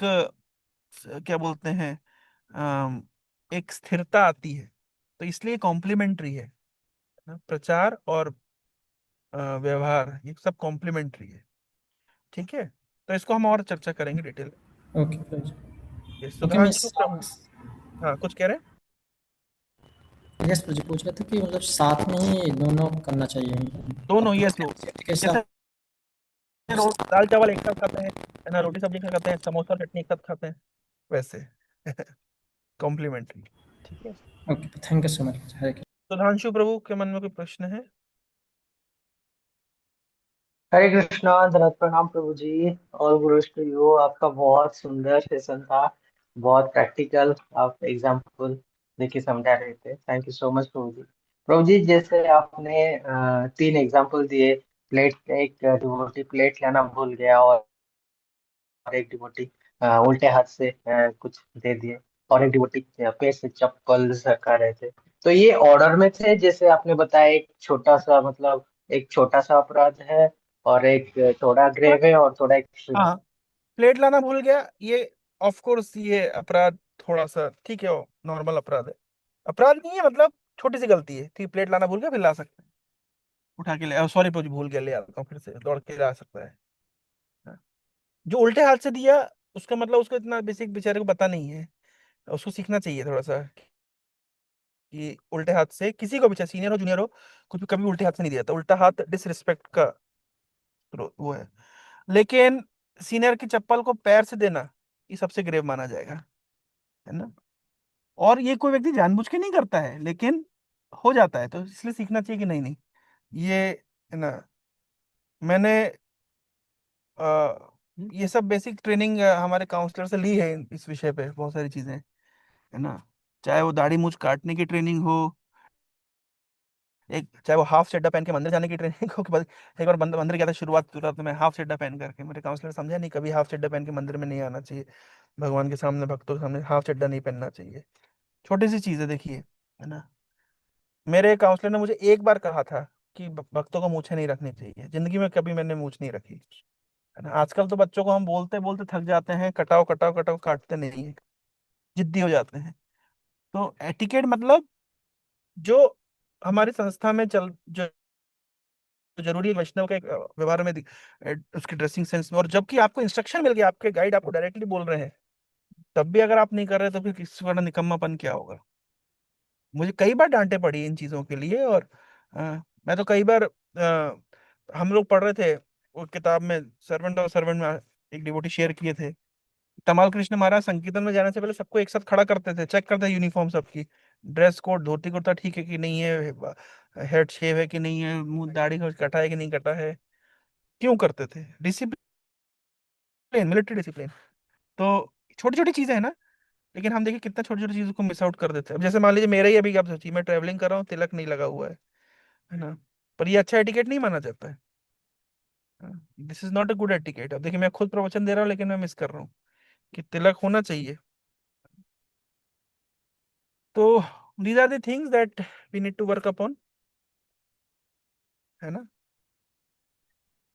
क्या बोलते हैं, एक स्थिरता आती है। तो इसलिए कॉम्प्लीमेंट्री है ना, प्रचार और व्यवहार ये सब कॉम्प्लीमेंट्री है। ठीक है, तो इसको हम और चर्चा करेंगे डिटेल में। ओके प्रभु जी। ये ओके, मैं सुधांशु हाँ कुछ कह रहे हैं। यस प्रभु जी पूछ रहा था कि मतलब साथ में ही दोनों करना चाहिए दोनों, अपने ये सो कैपेसिटी के जैसे हिसाब। दाल चावल एक साथ खाते हैं, है ना, रोटी सब्जी खाते हैं, समोसा चटनी एक साथ खाते हैं, वैसे कॉम्प्लीमेंट्री। ठीक है। Okay, thank you so much. Hare Krishna. Sudhanshu Prabhu के मन में कोई प्रश्न है? हरे कृष्णा, धन्यवाद, प्रणाम प्रभु जी। और गुरुज टू यू। आपका बहुत सुंदर सेशन था, बहुत प्रैक्टिकल, आप एग्जाम्पल देके समझा रहे थे। थैंक यू सो मच प्रभु जी। प्रभु जी, जैसे आपने तीन एग्जाम्पल दिए, प्लेट, एक डिवोटी प्लेट लेना भूल गया, और एक डिवोटी उल्टे हाथ से कुछ दे दिए, और एक डिवोटी पैर से चप्पल सरका रहे थे। तो ये ऑर्डर में थे जैसे आपने बताया, एक छोटा सा मतलब एक छोटा सा अपराध है, और एक थोड़ा ग्रेव है, और थोड़ा एक्सट्रीम है। हाँ, प्लेट लाना भूल गया, ये ऑफ कोर्स ये अपराध थोड़ा सा ठीक है, नॉर्मल अपराध है, अपराध नहीं है, मतलब छोटी सी गलती है। ठीक, प्लेट लाना भूल गया, फिर ला सकते हैं, उठा के ले, सॉरी भूल गया, ले आता हूँ, फिर से दौड़ के ला सकता है। हाँ। जो उल्टे हाथ से दिया, उसका मतलब उसको इतना बेसिक बेचारे को पता नहीं है, उसको सीखना चाहिए थोड़ा सा कि उल्टे हाथ से किसी को भी, चाहे सीनियर हो जूनियर हो, कुछ भी कभी उल्टे हाथ से नहीं दिया था। उल्टा हाथ डिसरिस्पेक्ट का वो है। लेकिन सीनियर की चप्पल को पैर से देना, ये सबसे ग्रेव माना जाएगा, है ना। और ये कोई व्यक्ति जानबूझ के नहीं करता है, लेकिन हो जाता है, तो इसलिए सीखना चाहिए कि नहीं नहीं, ये, है ना। मैंने ये सब बेसिक ट्रेनिंग हमारे काउंसलर से ली है इस विषय पे, बहुत सारी चीजें, है ना। चाहे वो दाढ़ी मूंछ काटने की ट्रेनिंग हो, एक चाहे वो हाफ चड्डा पहन के मंदिर जाने की ट्रेनिंग हो, कि एक बार मंदिर गया था, शुरुआत में हाफ चड्डा पहन करके, मेरे काउंसलर समझा नहीं, कभी हाफ चड्डा पहन के मंदिर में नहीं आना चाहिए, भगवान के सामने, भक्तों के सामने हाफ चड्डा नहीं पहनना चाहिए। छोटी सी चीज है, देखिए, है ना। मेरे काउंसलर ने मुझे एक बार कहा था कि भक्तों को मूछें नहीं रखनी चाहिए, जिंदगी में कभी मैंने मूछ नहीं रखी, है ना। आजकल तो बच्चों को हम बोलते बोलते थक जाते हैं, कटाओ कटाओ कटाओ, काटते नहीं है, जिद्दी हो जाते हैं। तो एटिकेट मतलब जो हमारी संस्था में चल जो जरूरी है वैष्णव के व्यवहार में उसकी ड्रेसिंग सेंस में, और जबकि आपको इंस्ट्रक्शन मिल गया, आपके गाइड आपको डायरेक्टली बोल रहे हैं, तब भी अगर आप नहीं कर रहे तो फिर किस वर्ण निकम्मापन क्या होगा। मुझे कई बार डांटे पड़ी इन चीजों के लिए, और मैं तो कई बार हम लोग पढ़ रहे थे वो किताब में, सर्वेंट और सर्वेंट में एक डिवोटी शेयर किए थे, तमाल कृष्ण महाराज संकीर्तन में जाने से पहले सबको एक साथ खड़ा करते थे, चेक करते यूनिफॉर्म सबकी, ड्रेस कोड, धोती कुर्ता ठीक है कि नहीं है, हेड शेव है कि नहीं है, मुंह दाढ़ी कटा है कि नहीं कटा है। क्यों करते थे? Discipline, military discipline. तो छोटी छोटी चीजें हैं ना, लेकिन हम देखिए कितना छोटी छोटी चीजों को मिस आउट कर देते हैं। अब जैसे मान लीजिए मेरा ही अभी, आप सोचिए मैं ट्रैवलिंग कर रहा हूँ, तिलक नहीं लगा हुआ है ना, पर ये अच्छा एटिकेट नहीं माना जाता है। This is not a good etiquette. अब देखिए मैं खुद प्रवचन दे रहा हूँ लेकिन मैं मिस कर रहा हूँ कि तिलक होना चाहिए। तो these are the things that we need to work upon, है ना।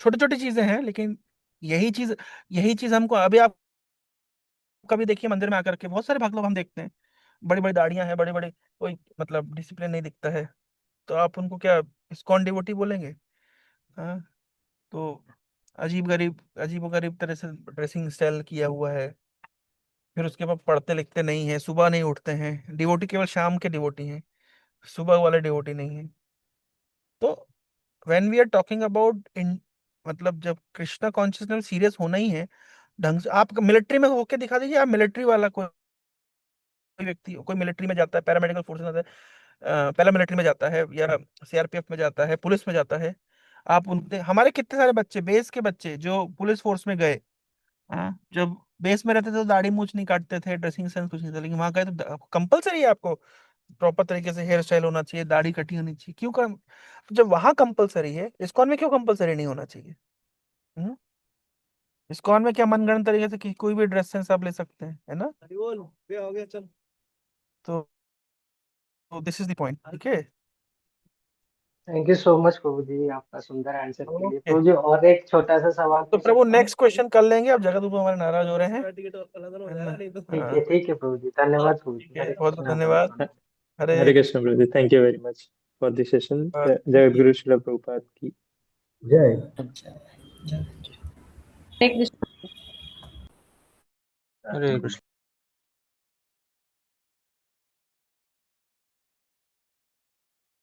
छोटी छोटी चीजें हैं, लेकिन यही चीज हमको, अभी आप कभी देखिए मंदिर में आकर के बहुत सारे भक्त लोग हम देखते हैं, बड़ी बड़ी दाढ़ियां हैं, बड़े बड़े, कोई मतलब डिसिप्लिन नहीं दिखता है, तो आप उनको क्या इस्कॉन डिवोटी बोलेंगे? हाँ। तो अजीब व गरीब तरह से ड्रेसिंग स्टाइल किया हुआ है, फिर उसके बाद पढ़ते लिखते नहीं है, सुबह नहीं उठते हैं, डिवोटी केवल शाम के डिवोटी हैं, सुबह वाले डिवोटी नहीं है। तो when we are talking about in, मतलब जब कृष्णा कॉन्शियसनेस सीरियस होना ही है ढंग से, आप मिलिट्री में होके दिखा दीजिए, आप मिलिट्री वाला कोई व्यक्ति, कोई मिलिट्री में जाता है, पैरामेडिकल फोर्स में जाता है, पैरामिलिट्री में जाता है, या सीआरपीएफ में जाता है, पुलिस में जाता है, आप उनके, हमारे कितने सारे बच्चे, बेस के बच्चे जो पुलिस फोर्स में गए, हाँ, जब बेस में रहते थे तो दाढ़ी मूछ नहीं काटते थे, ड्रेसिंग सेंस कुछ नहीं था, लेकिन वहां गए तो कंपलसरी है आपको प्रॉपर तरीके से हेयर स्टाइल होना चाहिए, दाढ़ी कटी होनी चाहिए। क्यों कर, तो जब वहां कंपलसरी है, इस्कॉन में क्यों कंपलसरी नहीं होना चाहिए? हम्म? इस्कॉन में क्या मनगढ़ंत तरीके से कोई भी ड्रेस सेंस आप ले सकते हैं, है ना। अरे बोल हो गया चल। तो दिस इज द पॉइंट, ठीक है। थैंक यू सो मच प्रभु जी आपका सुंदर आंसर के लिए। ओके, प्रभु जी और एक छोटा सा सवाल तो पूछ प्रभु सकता हूँ? नेक्स्ट क्वेश्चन कर लेंगे, अब जगत हमारे नाराज हो रहे हैं, है ना? हाँ, ठीक है प्रभु जी, धन्यवाद प्रभु जी, हरे बहुत बहुत कृष्णा धन्यवाद। धन्यवाद। Hare Hare Krishna brother, thank you very much for this session. Krishna. जगत गुरु श्रील प्रभुपाद की जय। अच्छा। हरे कृष्ण। हरे कृष्ण।